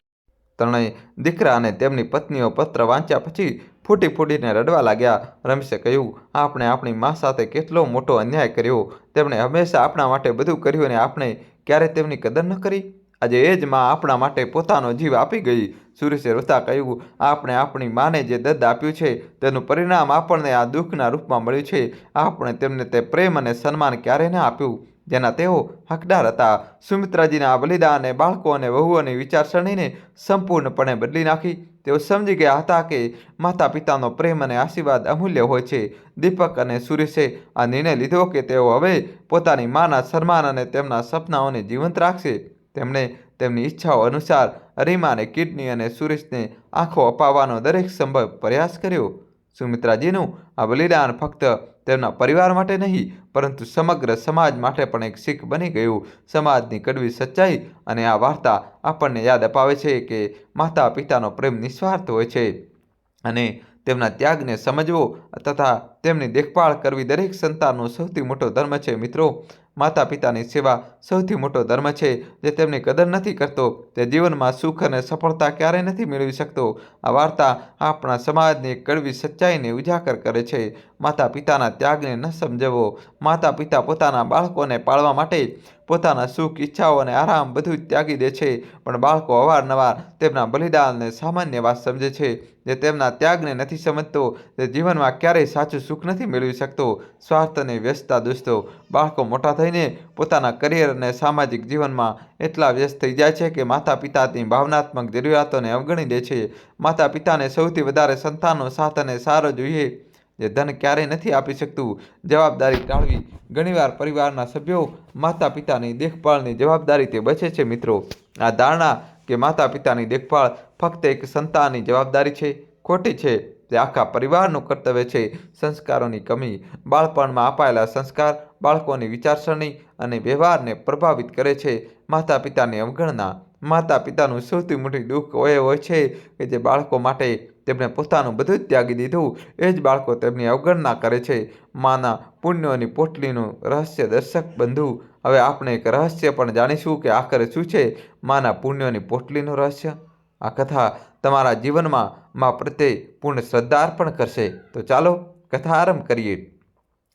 ત્રણેય દીકરા અને તેમની પત્નીઓ પત્ર વાંચ્યા પછી ફૂટી ફૂટીને રડવા લાગ્યા. રમેશે કહ્યું, આપણે આપણી મા સાથે કેટલો મોટો અન્યાય કર્યો. તેમણે હંમેશા આપણા માટે બધું કર્યું અને આપણે ક્યારે તેમની કદર ન કરી. આજે એ જ મા આપણા માટે પોતાનો જીવ આપી ગઈ. સુરેશે રોતા કહ્યું, આપણે આપણી માને જે દર્દ આપ્યું છે તેનું પરિણામ આપણને આ દુઃખના રૂપમાં મળ્યું છે. આપણે તેમને તે પ્રેમ અને સન્માન ક્યારે ન આપ્યું જેના તેઓ હકદાર હતા. સુમિત્રાજીના આ બલિદાને બાળકો અને વહુઓની વિચારસરણીને સંપૂર્ણપણે બદલી નાખી. તેઓ સમજી ગયા હતા કે માતા પિતાનો પ્રેમ અને આશીર્વાદ અમૂલ્ય હોય છે. દીપક અને સુરેશે આ નિર્ણય લીધો કે તેઓ હવે પોતાની માના સન્માન અને તેમના સપનાઓને જીવંત રાખશે. તેમણે તેમની ઈચ્છાઓ અનુસાર રીમાને કિડની અને સુરેશને આંખો અપાવવાનો દરેક સંભવ પ્રયાસ કર્યો. સુમિત્રાજીનું આ બલિદાન ફક્ત તેમના પરિવાર માટે નહીં પરંતુ સમગ્ર સમાજ માટે પણ એક શીખ બની ગયું. સમાજની કડવી સચ્ચાઈ અને આ વાર્તા આપણને યાદ અપાવે છે કે માતા પિતાનો પ્રેમ નિસ્વાર્થ હોય છે અને તેમના ત્યાગને સમજવો તથા તેમની દેખભાળ કરવી દરેક સંતાનનો સૌથી મોટો ધર્મ છે. મિત્રો, માતા પિતાની સેવા સૌથી મોટો ધર્મ છે. જે તેમની કદર નથી કરતો તે જીવનમાં સુખ અને સફળતા ક્યારેય નથી મેળવી શકતો. આ વાર્તા આપણા સમાજની એક કડવી સચ્ચાઈને ઉજાગર કરે છે. માતા પિતાના ત્યાગને ન સમજવો. માતા પિતા પોતાના બાળકોને પાળવા માટે પોતાના સુખ, ઈચ્છાઓ અને આરામ બધું જ ત્યાગી દે છે. પણ બાળકો અવારનવાર તેમના બલિદાનને સામાન્ય વાત સમજે છે. જે તેમના ત્યાગને નથી સમજતો તે જીવનમાં ક્યારેય સાચું સુખ નથી મેળવી શકતો. સ્વાર્થ અને વ્યસ્તતા દોસ્તો, બાળકો મોટા થઈને પોતાના કરિયર અને સામાજિક જીવનમાં એટલા વ્યસ્ત થઈ જાય છે કે માતા પિતાની ભાવનાત્મક જરૂરિયાતોને અવગણી દે છે. માતા પિતાને સૌથી વધારે સંતાનનો સાથ અને સહારો જોઈએ, જે ધન ક્યારેય નથી આપી શકતું. જવાબદારી ટાળવી, ઘણીવાર પરિવારના સભ્યો માતા પિતાની દેખભાળની જવાબદારીથી બચે છે. મિત્રો, આ ધારણા કે માતા પિતાની દેખભાળ ફક્ત એક સંતાનની જવાબદારી છે, ખોટી છે. તે આખા પરિવારનું કર્તવ્ય છે. સંસ્કારોની કમી, બાળપણમાં અપાયેલા સંસ્કાર બાળકોની વિચારસરણી અને વ્યવહારને પ્રભાવિત કરે છે. માતા પિતાની અવગણના, માતા પિતાનું સૌથી મોટું દુઃખ એ હોય છે કે જે બાળકો માટે તેમણે પોતાનું બધું જ ત્યાગી દીધું, એ જ બાળકો તેમની અવગણના કરે છે. માના પુણ્યોની પોટલીનું રહસ્ય. દર્શક બંધુ, હવે આપણે એક રહસ્ય પણ જાણીશું કે આખરે શું છે માના પુણ્યોની પોટલીનું રહસ્ય. આ કથા તમારા જીવનમાં મા પ્રત્યે પૂર્ણ શ્રદ્ધા અર્પણ કરશે. તો ચાલો કથા આરંભ કરીએ.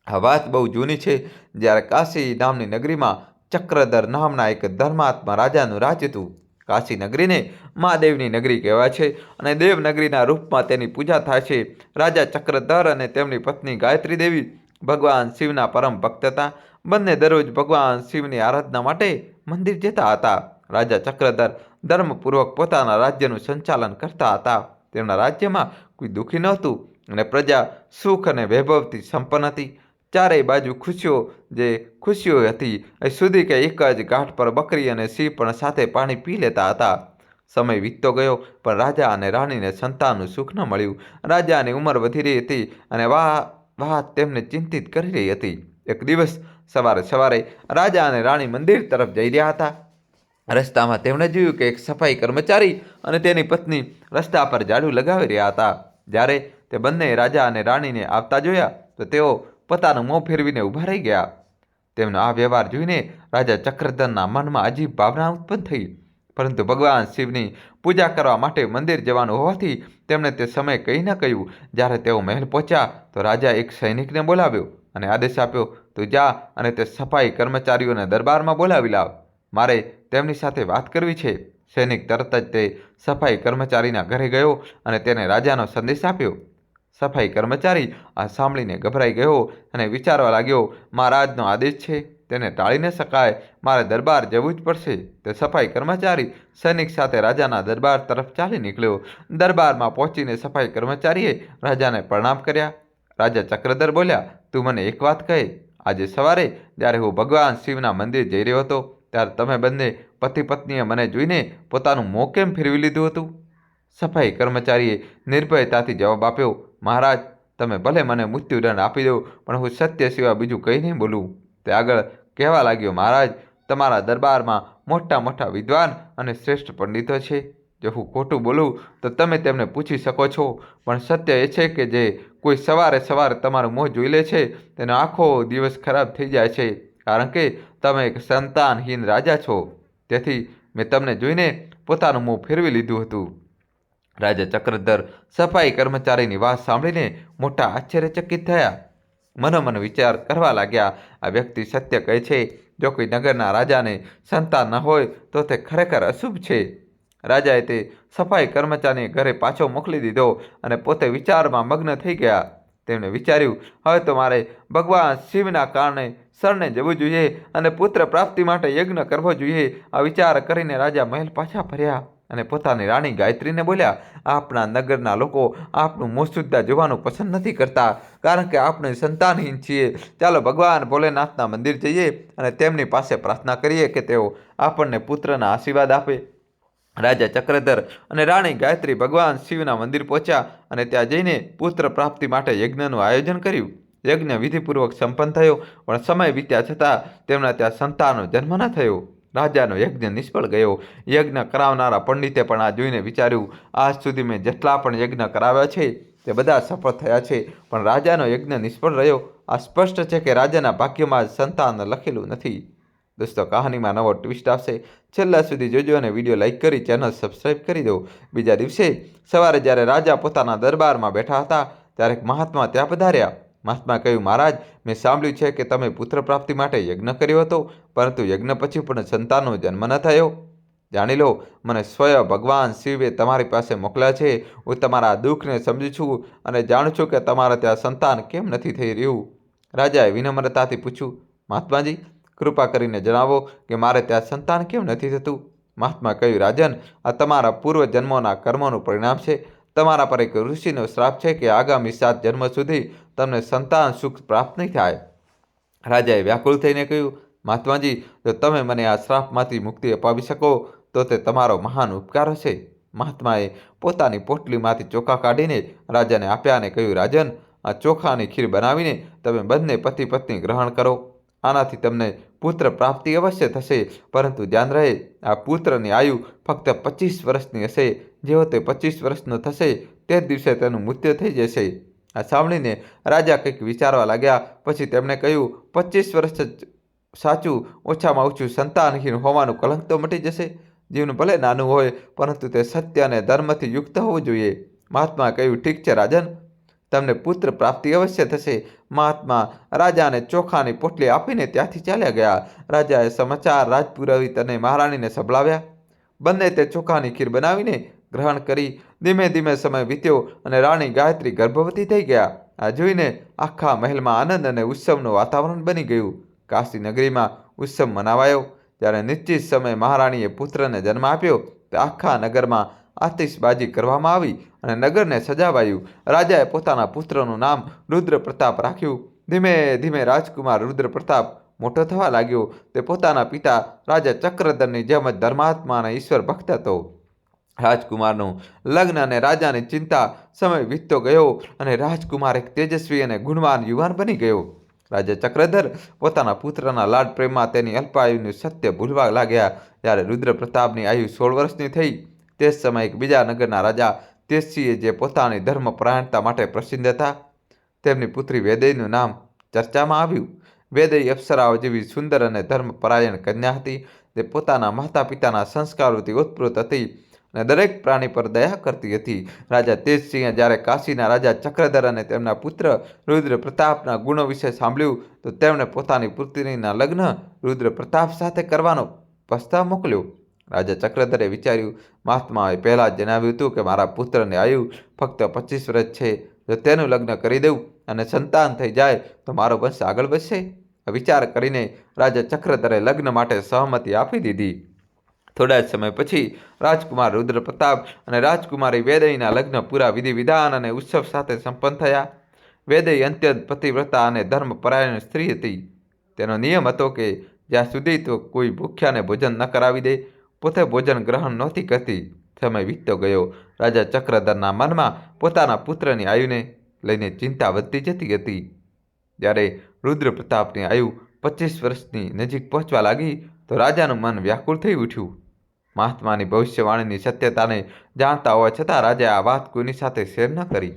આ વાત બહુ જૂની છે. જ્યારે કાશી નામની નગરીમાં ચક્રધર નામના એક ધર્માત્મા રાજાનું રાજ હતું. કાશી નગરીને મહાદેવની નગરી કહેવાય છે અને દેવનગરીના રૂપમાં તેની પૂજા થાય છે. રાજા ચક્રધર અને તેમની પત્ની ગાયત્રી દેવી ભગવાન શિવના પરમ ભક્ત હતા. બંને દરરોજ ભગવાન શિવની આરાધના માટે મંદિર જતા હતા. રાજા ચક્રધર ધર્મપૂર્વક પોતાના રાજ્યનું સંચાલન કરતા હતા. તેમના રાજ્યમાં કોઈ દુઃખી નહોતું અને પ્રજા સુખ અને વૈભવથી સંપન્ન હતી. ચારેય બાજુ ખુશીઓ હતી. એ સુધી કે એક જ ઘાટ પર બકરી અને સિંહ પણ સાથે પાણી પી લેતા હતા. સમય વીતતો ગયો, પણ રાજા અને રાણીને સંતાનનું સુખ ન મળ્યું. રાજાની ઉંમર વધી રહી હતી અને વાત તેમને ચિંતિત કરી રહી હતી. એક દિવસ સવારે રાજા અને રાણી મંદિર તરફ જઈ રહ્યા હતા. રસ્તામાં તેમણે જોયું કે એક સફાઈ કર્મચારી અને તેની પત્ની રસ્તા પર ઝાડુ લગાવી રહ્યા હતા. જ્યારે તે બંને રાજા અને રાણીને આવતા જોયા તો તેઓ પોતાનું મોં ફેરવીને ઊભા રહી ગયા. તેમનો આ વ્યવહાર જોઈને રાજા ચક્રધરના મનમાં અજીબ ભાવના ઉત્પન્ન થઈ. પરંતુ ભગવાન શિવની પૂજા કરવા માટે મંદિર જવાનું હોવાથી તેમણે તે સમયે કંઈ ન કહ્યું. જ્યારે તેઓ મહેલ પહોંચ્યા તો રાજા એક સૈનિકને બોલાવ્યો અને આદેશ આપ્યો, તું જા અને તે સફાઈ કર્મચારીઓને દરબારમાં બોલાવી લાવ. મારે તેમની સાથે વાત કરવી છે. સૈનિક તરત જ તે સફાઈ કર્મચારીના ઘરે ગયો અને તેને રાજાનો સંદેશ આપ્યો. સફાઈ કર્મચારી આ સાંભળીને ગભરાઈ ગયો અને વિચારવા લાગ્યો, મહારાજનો આદેશ છે, તેને ટાળી ન શકાય. મારે દરબાર જવું જ પડશે. તે સફાઈ કર્મચારી સૈનિક સાથે રાજાના દરબાર તરફ ચાલી નીકળ્યો. દરબારમાં પહોંચીને સફાઈ કર્મચારીએ રાજાને પ્રણામ કર્યા. રાજા ચક્રધર બોલ્યા, તું મને એક વાત કહે. આજે સવારે જ્યારે હું ભગવાન શિવના મંદિર જઈ રહ્યો હતો ત્યારે તમે બંને પતિ પત્નીએ મને જોઈને પોતાનું મોં કેમ ફેરવી લીધું હતું? સફાઈ કર્મચારીએ નિર્ભયતાથી જવાબ આપ્યો, મહારાજ, તમે ભલે મને મૃત્યુદંડ આપી દો, પણ હું સત્ય સિવાય બીજું કંઈ નહીં બોલું. તે આગળ કહેવા લાગ્યો, મહારાજ, તમારા દરબારમાં મોટા મોટા વિદ્વાન અને શ્રેષ્ઠ પંડિતો છે. જો હું ખોટું બોલું તો તમે તેમને પૂછી શકો છો, પણ સત્ય એ છે કે જે કોઈ સવારે તમારું મોં જોઈ લે છે તેનો આખો દિવસ ખરાબ થઈ જાય છે, કારણ કે તમે એક સંતાનહીન રાજા છો. તેથી મેં તમને જોઈને પોતાનું મોં ફેરવી લીધું હતું. રાજા ચક્રધર સફાઈ કર્મચારીની વાત સાંભળીને મોટા આશ્ચર્યચકિત થયા. મનોમન વિચાર કરવા લાગ્યા, આ વ્યક્તિ સત્ય કહે છે. જો કોઈ નગરના રાજાને સંતાન ન હોય તો તે ખરેખર અશુભ છે. રાજાએ તે સફાઈ કર્મચારીને ઘરે પાછો મોકલી દીધો અને પોતે વિચારમાં મગ્ન થઈ ગયા. તેમણે વિચાર્યું, હવે તો મારે ભગવાન શિવના કારણે શરણે જવું જોઈએ અને પુત્ર પ્રાપ્તિ માટે યજ્ઞ કરવો જોઈએ. આ વિચાર કરીને રાજા મહેલ પાછા ફર્યા અને પોતાની રાણી ગાયત્રીને બોલ્યા, આપણા નગરના લોકો આપનું મોં સુદ્ધા જોવાનું પસંદ નથી કરતા, કારણ કે આપણે સંતાનહીન છીએ. ચાલો ભગવાન ભોલેનાથના મંદિર જઈએ અને તેમની પાસે પ્રાર્થના કરીએ કે તેઓ આપણને પુત્રના આશીર્વાદ આપે. રાજા ચક્રધર અને રાણી ગાયત્રી ભગવાન શિવના મંદિર પહોંચ્યા અને ત્યાં જઈને પુત્ર પ્રાપ્તિ માટે યજ્ઞનું આયોજન કર્યું. યજ્ઞ વિધિપૂર્વક સંપન્ન થયો, પણ સમય વીત્યા છતાં તેમના ત્યાં સંતાનનો જન્મ ન થયો. રાજાનો યજ્ઞ નિષ્ફળ ગયો. યજ્ઞ કરાવનારા પંડિતે પણ આ જોઈને વિચાર્યું, આજ સુધી મેં જેટલા પણ યજ્ઞ કરાવ્યા છે તે બધા સફળ થયા છે, પણ રાજાનો યજ્ઞ નિષ્ફળ રહ્યો. આ સ્પષ્ટ છે કે રાજાના ભાગ્યમાં જ સંતાન લખેલું નથી. દોસ્તો, કહાનીમાં નવો ટ્વિસ્ટ આવશે. છેલ્લા સુધી જોજો અને વિડીયો લાઇક કરી ચેનલ સબસ્ક્રાઈબ કરી દો. બીજા દિવસે સવારે જ્યારે રાજા પોતાના દરબારમાં બેઠા હતા ત્યારે એક મહાત્મા ત્યાં પધાર્યા. મહાત્માએ કહ્યું, મહારાજ, મેં સાંભળ્યું છે કે તમે પુત્ર પ્રાપ્તિ માટે યજ્ઞ કર્યો હતો, પરંતુ યજ્ઞ પછી પણ સંતાનનો જન્મ ન થયો. જાણી લો, મને સ્વયં ભગવાન શિવે તમારી પાસે મોકલ્યા છે. હું તમારા દુઃખને સમજું છું અને જાણું છું કે તમારા ત્યાં સંતાન કેમ નથી થઈ રહ્યું. રાજાએ વિનમ્રતાથી પૂછ્યું, મહાત્માજી, કૃપા કરીને જણાવો કે મારે ત્યાં સંતાન કેમ નથી થતું. મહાત્માએ કહ્યું, રાજન, આ તમારા પૂર્વ જન્મોના કર્મોનું પરિણામ છે. તમારા પર એક ઋષિનો શ્રાપ છે કે આગામી 7 જન્મ સુધી તમને સંતાન સુખ પ્રાપ્ત નહીં થાય. રાજાએ વ્યાકુળ થઈને કહ્યું, મહાત્માજી, જો તમે મને આ શ્રાપમાંથી મુક્તિ અપાવી શકો તો તે તમારો મહાન ઉપકાર હશે. મહાત્માએ પોતાની પોટલીમાંથી ચોખા કાઢીને રાજાને આપ્યા અને કહ્યું, રાજન, આ ચોખાની ખીર બનાવીને તમે બંને પતિ પત્ની ગ્રહણ કરો. આનાથી તમને પુત્ર પ્રાપ્તિ અવશ્ય થશે, પરંતુ ધ્યાન રહે, આ પુત્રની આયુ ફક્ત 25 વર્ષની હશે. જેવો તે 25 વર્ષનો થશે તે જ દિવસે તેનું મૃત્યુ થઈ જશે. આ સાંભળીને રાજા કંઈક વિચારવા લાગ્યા. પછી તેમણે કહ્યું, 25 વર્ષ જ સાચું, ઓછામાં ઓછું સંતાનહીન હોવાનું કલંક તો મટી જશે. જીવન ભલે નાનું હોય, પરંતુ તે સત્ય અને ધર્મથી યુક્ત હોવું જોઈએ. મહાત્માએ કહ્યું, ઠીક છે રાજન, તમને પુત્ર પ્રાપ્તિ અવશ્ય થશે. મહાત્મા રાજાને ચોખાની પોટલી આપીને ત્યાંથી ચાલ્યા ગયા. રાજાએ સમાચાર રાજપુરોહિત અને મહારાણીને સંભળાવ્યા. બંને તે ચોખાની ખીર બનાવીને ગ્રહણ કરી. ધીમે ધીમે સમય વીત્યો અને રાણી ગાયત્રી ગર્ભવતી થઈ ગયા. આ જોઈને આખા મહેલમાં આનંદ અને ઉત્સવનું વાતાવરણ બની ગયું. કાશી નગરીમાં ઉત્સવ મનાવાયો. જ્યારે નિશ્ચિત સમયે મહારાણીએ પુત્રને જન્મ આપ્યો તો આખા નગરમાં આતિશબાજી કરવામાં આવી અને નગરને સજાવાયું. રાજાએ પોતાના પુત્રનું નામ રુદ્ર પ્રતાપ રાખ્યું. ધીમે ધીમે રાજકુમાર રુદ્ર પ્રતાપ મોટો થવા લાગ્યો. તે પોતાના પિતા રાજા ચક્રધરની જેમ જ ધર્માત્મા અને ઈશ્વર ભક્ત હતો. રાજકુમારનું લગ્ન અને રાજાની ચિંતા. સમય વીતતો ગયો અને રાજકુમાર એક તેજસ્વી અને ગુણવાન યુવાન બની ગયો. રાજા ચક્રધર પોતાના પુત્રના લાડ પ્રેમમાં તેની અલ્પાયુનું સત્ય ભૂલવા લાગ્યા. જ્યારે રુદ્ર પ્રતાપની આયુ 16 વર્ષની થઈ તે સમયે એક બીજા નગરના રાજા તેજસિંહે, જે પોતાની ધર્મપરાયણતા માટે પ્રસિદ્ધ હતા, તેમની પુત્રી વૈદેહીનું નામ ચર્ચામાં આવ્યું. વૈદેહી અપ્સરાઓ જેવી સુંદર અને ધર્મપરાયણ કન્યા હતી. તે પોતાના માતા પિતાના સંસ્કારોથી ઓતપ્રોત હતી અને દરેક પ્રાણી પર દયા કરતી હતી. રાજા તેજસિંહે જ્યારે કાશીના રાજા ચક્રધર અને તેમના પુત્ર રુદ્ર પ્રતાપના ગુણો વિશે સાંભળ્યું તો તેમણે પોતાની પુત્રીના લગ્ન રુદ્ર પ્રતાપ સાથે કરવાનો પ્રસ્તાવ મોકલ્યો. રાજા ચક્રધરે વિચાર્યું, મહાત્માએ પહેલાં જ જણાવ્યું હતું કે મારા પુત્રની આયુ ફક્ત 25 વર્ષ છે. જો તેનું લગ્ન કરી દઉં અને સંતાન થઈ જાય તો મારો વંશ આગળ વધશે. વિચાર કરીને રાજા ચક્રધરે લગ્ન માટે સહમતિ આપી દીધી. થોડા જ સમય પછી રાજકુમાર રુદ્ર પ્રતાપ અને રાજકુમારી વૈદેહીના લગ્ન પૂરા વિધિ વિધાન અને ઉત્સવ સાથે સંપન્ન થયા. વૈદેહી અત્યંત પતિવ્રતા અને ધર્મપરાયણ સ્ત્રી હતી. તેનો નિયમ હતો કે જ્યાં સુધી તો કોઈ ભૂખ્યાને ભોજન ન કરાવી દે, પોતે ભોજન ગ્રહણ નહોતી કરતી. સમય વીતતો ગયો. રાજા ચક્રધરના મનમાં પોતાના પુત્રની આયુને લઈને ચિંતા વધતી જતી હતી. જ્યારે રુદ્ર પ્રતાપની આયુ 25 વર્ષની નજીક પહોંચવા લાગી તો રાજાનું મન વ્યાકુળ થઈ ઉઠ્યું. મહાત્માની ભવિષ્યવાણીની સત્યતાને જાણતા હોવા છતાં રાજાએ આ વાત કોઈની સાથે શેર ન કરી.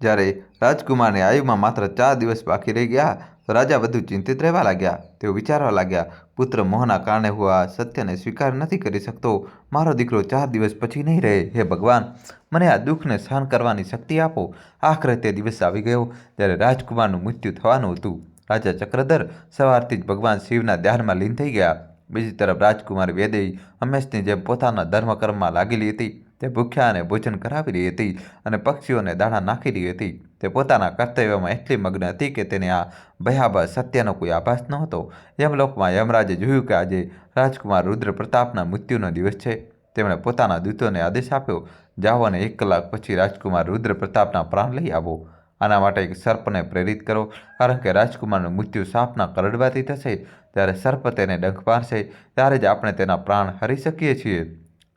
જ્યારે રાજકુમારની આયુમાં માત્ર 4 દિવસ બાકી રહી ગયા તો રાજા વધુ ચિંતિત રહેવા લાગ્યા. તેઓ વિચારવા લાગ્યા, પુત્ર મોહના કારણે હું આ સત્યને સ્વીકાર નથી કરી શકતો. મારો દીકરો 4 દિવસ પછી નહીં રહે. હે ભગવાન, મને આ દુઃખને સહન કરવાની શક્તિ આપો. આખરે તે દિવસ આવી ગયો જ્યારે રાજકુમારનું મૃત્યુ થવાનું હતું. રાજા ચક્રધર સવારથી જ ભગવાન શિવના ધ્યાનમાં લીન થઈ ગયા. બીજી તરફ રાજકુમારી વૈદેહી હંમેશની જેમ પોતાના ધર્મકર્મમાં લાગેલી હતી. તે ભૂખ્યાને ભોજન કરાવી રહી હતી અને પક્ષીઓને દાણા નાખી રહી હતી. તે પોતાના કર્તવ્યમાં એટલી મગ્ન હતી કે તેને આ ભયાવહ સત્યનો કોઈ આભાસ નહોતો. યમલોકમાં યમરાજે જોયું કે આજે રાજકુમાર રુદ્ર પ્રતાપના મૃત્યુનો દિવસ છે. તેમણે પોતાના દૂતોને આદેશ આપ્યો, જાઓ અને 1 કલાક પછી રાજકુમાર રુદ્ર પ્રતાપના પ્રાણ લઈ આવો. આના માટે એક સર્પને પ્રેરિત કરો, કારણ કે રાજકુમારનું મૃત્યુ સાપના કરડવાથી થશે. જ્યારે સર્પ તેને ડંખ મારશે ત્યારે જ આપણે તેના પ્રાણ હરી શકીએ છીએ.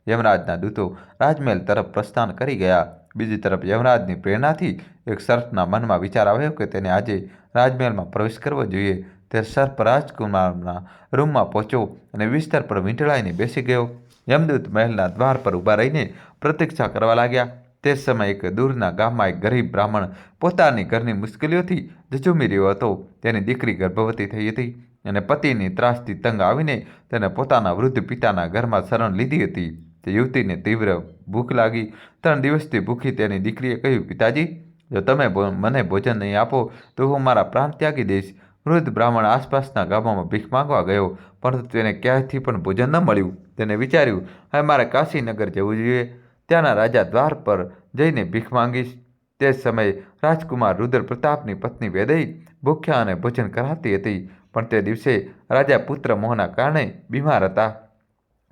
યમરાજના દૂતો રાજમહેલ તરફ પ્રસ્થાન કરી ગયા. બીજી તરફ યમરાજની પ્રેરણાથી એક સર્પના મનમાં વિચાર આવ્યો કે તેને આજે રાજમહેલમાં પ્રવેશ કરવો જોઈએ. તે સર્પ રાજકુમારના રૂમમાં પહોંચ્યો અને બિસ્તર પર વીંટળાઈને બેસી ગયો. યમદૂત મહેલના દ્વાર પર ઊભા રહીને પ્રતીક્ષા કરવા લાગ્યા. તે સમયે એક દૂરના ગામમાં એક ગરીબ બ્રાહ્મણ પોતાની ઘરની મુશ્કેલીઓથી ઝઝૂમી રહ્યો હતો. તેની દીકરી ગર્ભવતી થઈ હતી અને પતિની ત્રાસથી તંગ આવીને તેને પોતાના વૃદ્ધ પિતાના ઘરમાં શરણ લીધી હતી. તે યુવતીને તીવ્ર ભૂખ લાગી. 3 દિવસથી ભૂખી તેની દીકરીએ કહ્યું, પિતાજી, જો તમે મને ભોજન નહીં આપો તો હું મારા પ્રાણ ત્યાગી દઈશ. વૃદ્ધ બ્રાહ્મણ આસપાસના ગામોમાં ભીખ માંગવા ગયો, પરંતુ તેને ક્યાંયથી પણ ભોજન ન મળ્યું. તેને વિચાર્યું, હવે મારે કાશીનગર જવું જોઈએ. ત્યાંના રાજા દ્વાર પર જઈને ભીખ માંગીશ. તે જ સમયે રાજકુમાર રુદ્ર પ્રતાપની પત્ની વેદઈ ભૂખ્યા અને ભોજન કરાવતી હતી, પણ તે દિવસે રાજા પુત્ર મોહના કારણે બીમાર હતા.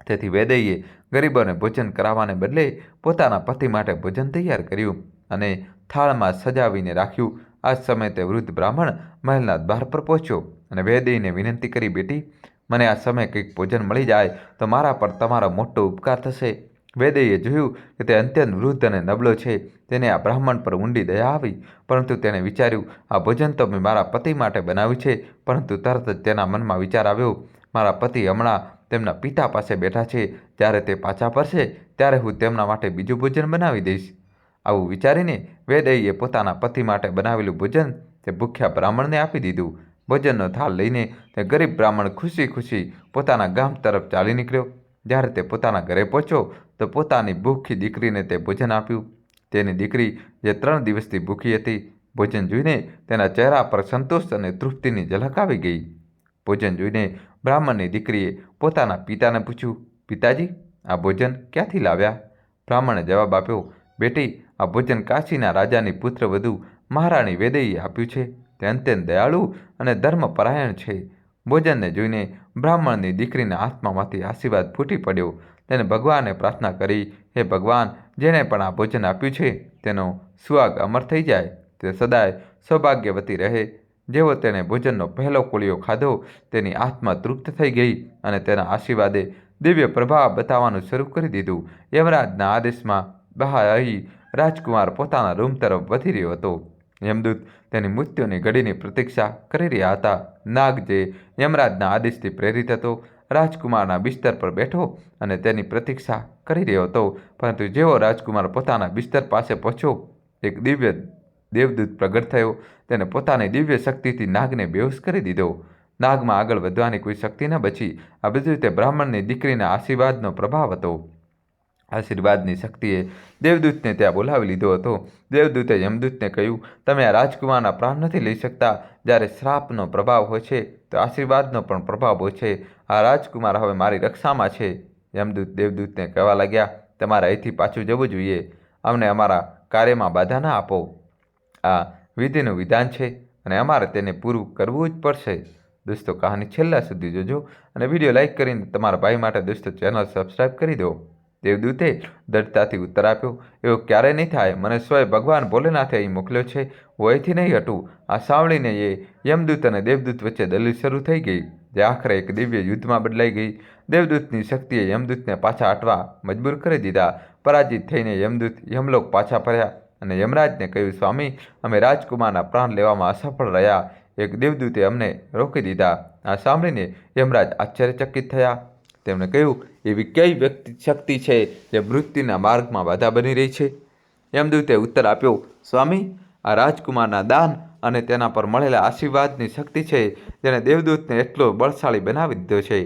તેથી વેદઈએ ગરીબોને ભોજન કરાવવાને બદલે પોતાના પતિ માટે ભોજન તૈયાર કર્યું અને થાળમાં સજાવીને રાખ્યું. આ સમયે તે વૃદ્ધ બ્રાહ્મણ મહેલના દ્વાર પર પહોંચ્યો અને વેદઈને વિનંતી કરી, બેટી, મને આ સમયે કંઈક ભોજન મળી જાય તો મારા પર તમારો મોટો ઉપકાર થશે. વેદઈએ જોયું કે તે અત્યંત વૃદ્ધ અને નબળો છે. તેને આ બ્રાહ્મણ પર ઊંડી દયા આવી, પરંતુ તેણે વિચાર્યું, આ ભોજન તો મેં મારા પતિ માટે બનાવ્યું છે. પરંતુ તરત જ તેના મનમાં વિચાર આવ્યો, મારા પતિ હમણાં તેમના પિતા પાસે બેઠા છે. જ્યારે તે પાછા ફરશે ત્યારે હું તેમના માટે બીજું ભોજન બનાવી દઈશ. આવું વિચારીને વેદઈએ પોતાના પતિ માટે બનાવેલું ભોજન તે ભૂખ્યા બ્રાહ્મણને આપી દીધું. ભોજનનો થાળ લઈને તે ગરીબ બ્રાહ્મણ ખુશી ખુશી પોતાના ગામ તરફ ચાલી નીકળ્યો. જ્યારે તે પોતાના ઘરે પહોંચ્યો તો પોતાની ભૂખી દીકરીને તે ભોજન આપ્યું. તેની દીકરી, જે 3 દિવસથી ભૂખી હતી, ભોજન જોઈને તેના ચહેરા પર સંતોષ અને તૃપ્તિની ઝલક આવી ગઈ. ભોજન જોઈને બ્રાહ્મણની દીકરીએ પોતાના પિતાને પૂછ્યું, પિતાજી, આ ભોજન ક્યાંથી લાવ્યા? બ્રાહ્મણે જવાબ આપ્યો, બેટી, આ ભોજન કાશીના રાજાની પુત્રવધુ મહારાણી વેદઈએ આપ્યું છે. તે અત્યંત દયાળુ અને ધર્મપરાયણ છે. ભોજનને જોઈને બ્રાહ્મણની દીકરીના આત્મામાંથી આશીર્વાદ ફૂટી પડ્યો. તેને ભગવાનને પ્રાર્થના કરી, હે ભગવાન, જેણે પણ આ ભોજન આપ્યું છે તેનો સુહાગ અમર થઈ જાય. તે સદાય સૌભાગ્યવતી રહે. જેવો તેણે ભોજનનો પહેલો કોળિયો ખાધો, તેની આત્મા તૃપ્ત થઈ ગઈ અને તેના આશીર્વાદે દિવ્ય પ્રભાવ બતાવવાનું શરૂ કરી દીધું. યમરાજના આદેશમાં બહાર આવી રાજકુમાર પોતાના રૂમ તરફ વધી રહ્યો હતો. યમદૂત તેની મૃત્યુની ઘડીની પ્રતીક્ષા કરી રહ્યા હતા. નાગ, જે યમરાજના આદેશથી પ્રેરિત હતો, રાજકુમારના બિસ્તર પર બેઠો અને તેની પ્રતીક્ષા કરી રહ્યો હતો. પરંતુ જેવો રાજકુમાર પોતાના બિસ્તર પાસે પહોંચ્યો, એક દિવ્ય દેવદૂત પ્રગટ થયો. તેને પોતાની દિવ્ય શક્તિથી નાગને બેહોશ કરી દીધો. નાગમાં આગળ વધવાની કોઈ શક્તિ ન બચી. આ બધું તે બ્રાહ્મણની દીકરીના આશીર્વાદનો પ્રભાવ હતો. આશીર્વાદની શક્તિએ દેવદૂતને ત્યાં બોલાવી લીધો હતો. દેવદૂતે યમદૂતને કહ્યું, તમે આ રાજકુમારના પ્રાણ નથી લઈ શકતા. જ્યારે શ્રાપનો પ્રભાવ હોય છે તો આશીર્વાદનો પણ પ્રભાવ હોય છે. આ રાજકુમાર હવે મારી રક્ષામાં છે. યમદૂત દેવદૂતને કહેવા લાગ્યા, તમારે અહીંથી પાછું જવું જોઈએ. અમને અમારા કાર્યમાં બાધા ના આપો. આ વિધિનું વિધાન છે અને અમારે તેને પૂરું કરવું જ પડશે. દોસ્તો, કહાની છેલ્લા સુધી જોજો અને વિડીયો લાઇક કરીને તમારા ભાઈ માટે દોસ્તો ચેનલ સબસ્ક્રાઈબ કરી દો. દેવદૂતે દૃઢતાથી ઉત્તર આપ્યો, એવું ક્યારેય નહીં થાય. મને સ્વયં ભગવાન ભોલેનાથે અહીં મોકલ્યો છે. હું અહીંથી નહીં હટું. આ સાંભળીને યમદૂત અને દેવદૂત વચ્ચે દલીલ શરૂ થઈ ગઈ, જે આખરે એક દિવ્ય યુદ્ધમાં બદલાઈ ગઈ. દેવદૂતની શક્તિએ યમદૂતને પાછા હટવા મજબૂર કરી દીધા. પરાજિત થઈને યમદૂત યમલોક પાછા ફર્યા અને યમરાજને કહ્યું, સ્વામી, અમે રાજકુમારના પ્રાણ લેવામાં અસફળ રહ્યા. એક દેવદૂતે અમને રોકી દીધા. આ સાંભળીને યમરાજ આશ્ચર્યચકિત થયા. તેમણે કહ્યું, એવી કઈ શક્તિ છે જે મૃત્યુના માર્ગમાં બાધા બની રહી છે? યમદૂતે ઉત્તર આપ્યો, સ્વામી, આ રાજકુમારના દાન અને તેના પર મળેલા આશીર્વાદની શક્તિ છે, જેણે દેવદૂતને એટલો બળશાળી બનાવી દીધો છે.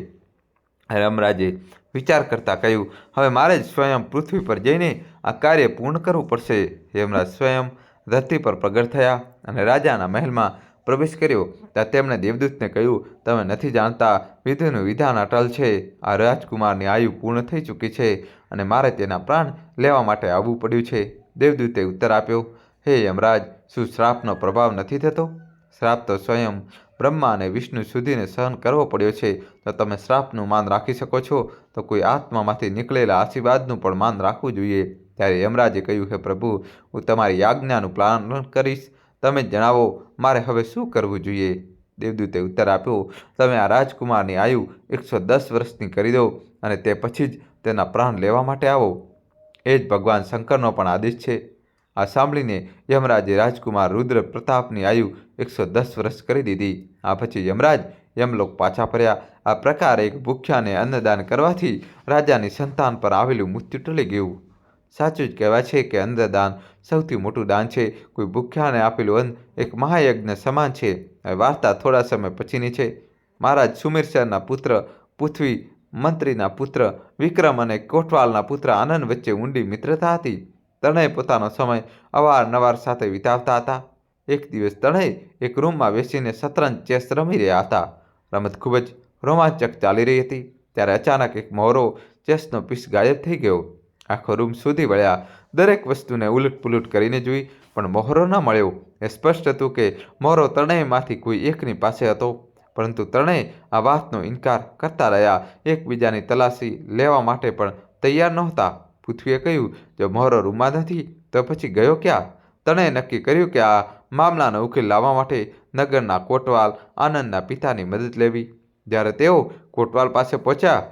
યમરાજે વિચાર કરતા કહ્યું, હવે મારે જ સ્વયં પૃથ્વી પર જઈને આ કાર્ય પૂર્ણ કરવું પડશે. યમરાજ સ્વયં ધરતી પર પ્રગટ થયા અને રાજાના મહેલમાં પ્રવેશ કર્યો. ત્યાં તેમણે દેવદૂતને કહ્યું, તમે નથી જાણતા, વિધિનું વિધાન અટલ છે. આ રાજકુમારની આયુ પૂર્ણ થઈ ચૂકી છે અને મારે તેના પ્રાણ લેવા માટે આવવું પડ્યું છે. દેવદૂતે ઉત્તર આપ્યો, હે યમરાજ, શું શ્રાપનો પ્રભાવ નથી થતો? શ્રાપ તો સ્વયં બ્રહ્મા અને વિષ્ણુ સુધીને સહન કરવો પડ્યો છે. તો તમે શ્રાપનું માન રાખી શકો છો તો કોઈ આત્મામાંથી નીકળેલા આશીર્વાદનું પણ માન રાખવું જોઈએ. ત્યારે યમરાજે કહ્યું, હે પ્રભુ, હું તમારી આજ્ઞાનું પાલન કરીશ. તમે જણાવો, મારે હવે શું કરવું જોઈએ? દેવદૂતે ઉત્તર આપ્યો, તમે આ રાજકુમારની આયુ 110 વર્ષની કરી દો અને તે પછી જ તેના પ્રાણ લેવા માટે આવો. એ જ ભગવાન શંકરનો પણ આદેશ છે. આ સાંભળીને યમરાજે રાજકુમાર રુદ્ર પ્રતાપની આયુ 110 વર્ષ કરી દીધી. આ પછી યમરાજ યમલોક પાછા ફર્યા. આ પ્રકારે એક ભૂખ્યાને અન્નદાન કરવાથી રાજાની સંતાન પર આવેલું મૃત્યુ ટળી ગયું. સાચું જ કહેવાય છે કે અન્નદાન સૌથી મોટું દાન છે. કોઈ ભૂખ્યાને આપેલું અન્ન એક મહાયજ્ઞ સમાન છે. આ વાર્તા થોડા સમય પછીની છે. મહારાજ સુમેરસરના પુત્ર પૃથ્વી મંત્રીના પુત્ર વિક્રમ અને કોટવાલના પુત્ર આનંદ વચ્ચે ઊંડી મિત્રતા હતી. ત્રણેય પોતાનો સમય અવારનવાર સાથે વિતાવતા હતા. એક દિવસ ત્રણેય એક રૂમમાં બેસીને શતરંજ ચેસ રમી રહ્યા હતા. રમત ખૂબ જ રોમાંચક ચાલી રહી હતી. ત્યારે અચાનક એક મોહરો ચેસનો પીસ ગાયબ થઈ ગયો. આખો રૂમ શોધી વળ્યા, દરેક વસ્તુને ઉલટપુલટ કરીને જોઈ, પણ મોહરો ન મળ્યો. એ સ્પષ્ટ હતું કે મોહરો ત્રણેયમાંથી કોઈ એકની પાસે હતો, પરંતુ ત્રણેય આ વાતનો ઇનકાર કરતા રહ્યા, એકબીજાની તલાશી લેવા માટે પણ તૈયાર નહોતા. પૃથ્વીએ કહ્યું, જો મોહરો રૂમમાં નથી તો પછી ગયો ક્યાં? ત્રણેય નક્કી કર્યું કે આ મામલાનો ઉકેલ લાવવા માટે નગરના કોટવાલ આનંદના પિતાની મદદ લેવી. જ્યારે તેઓ કોટવાલ પાસે પહોંચ્યા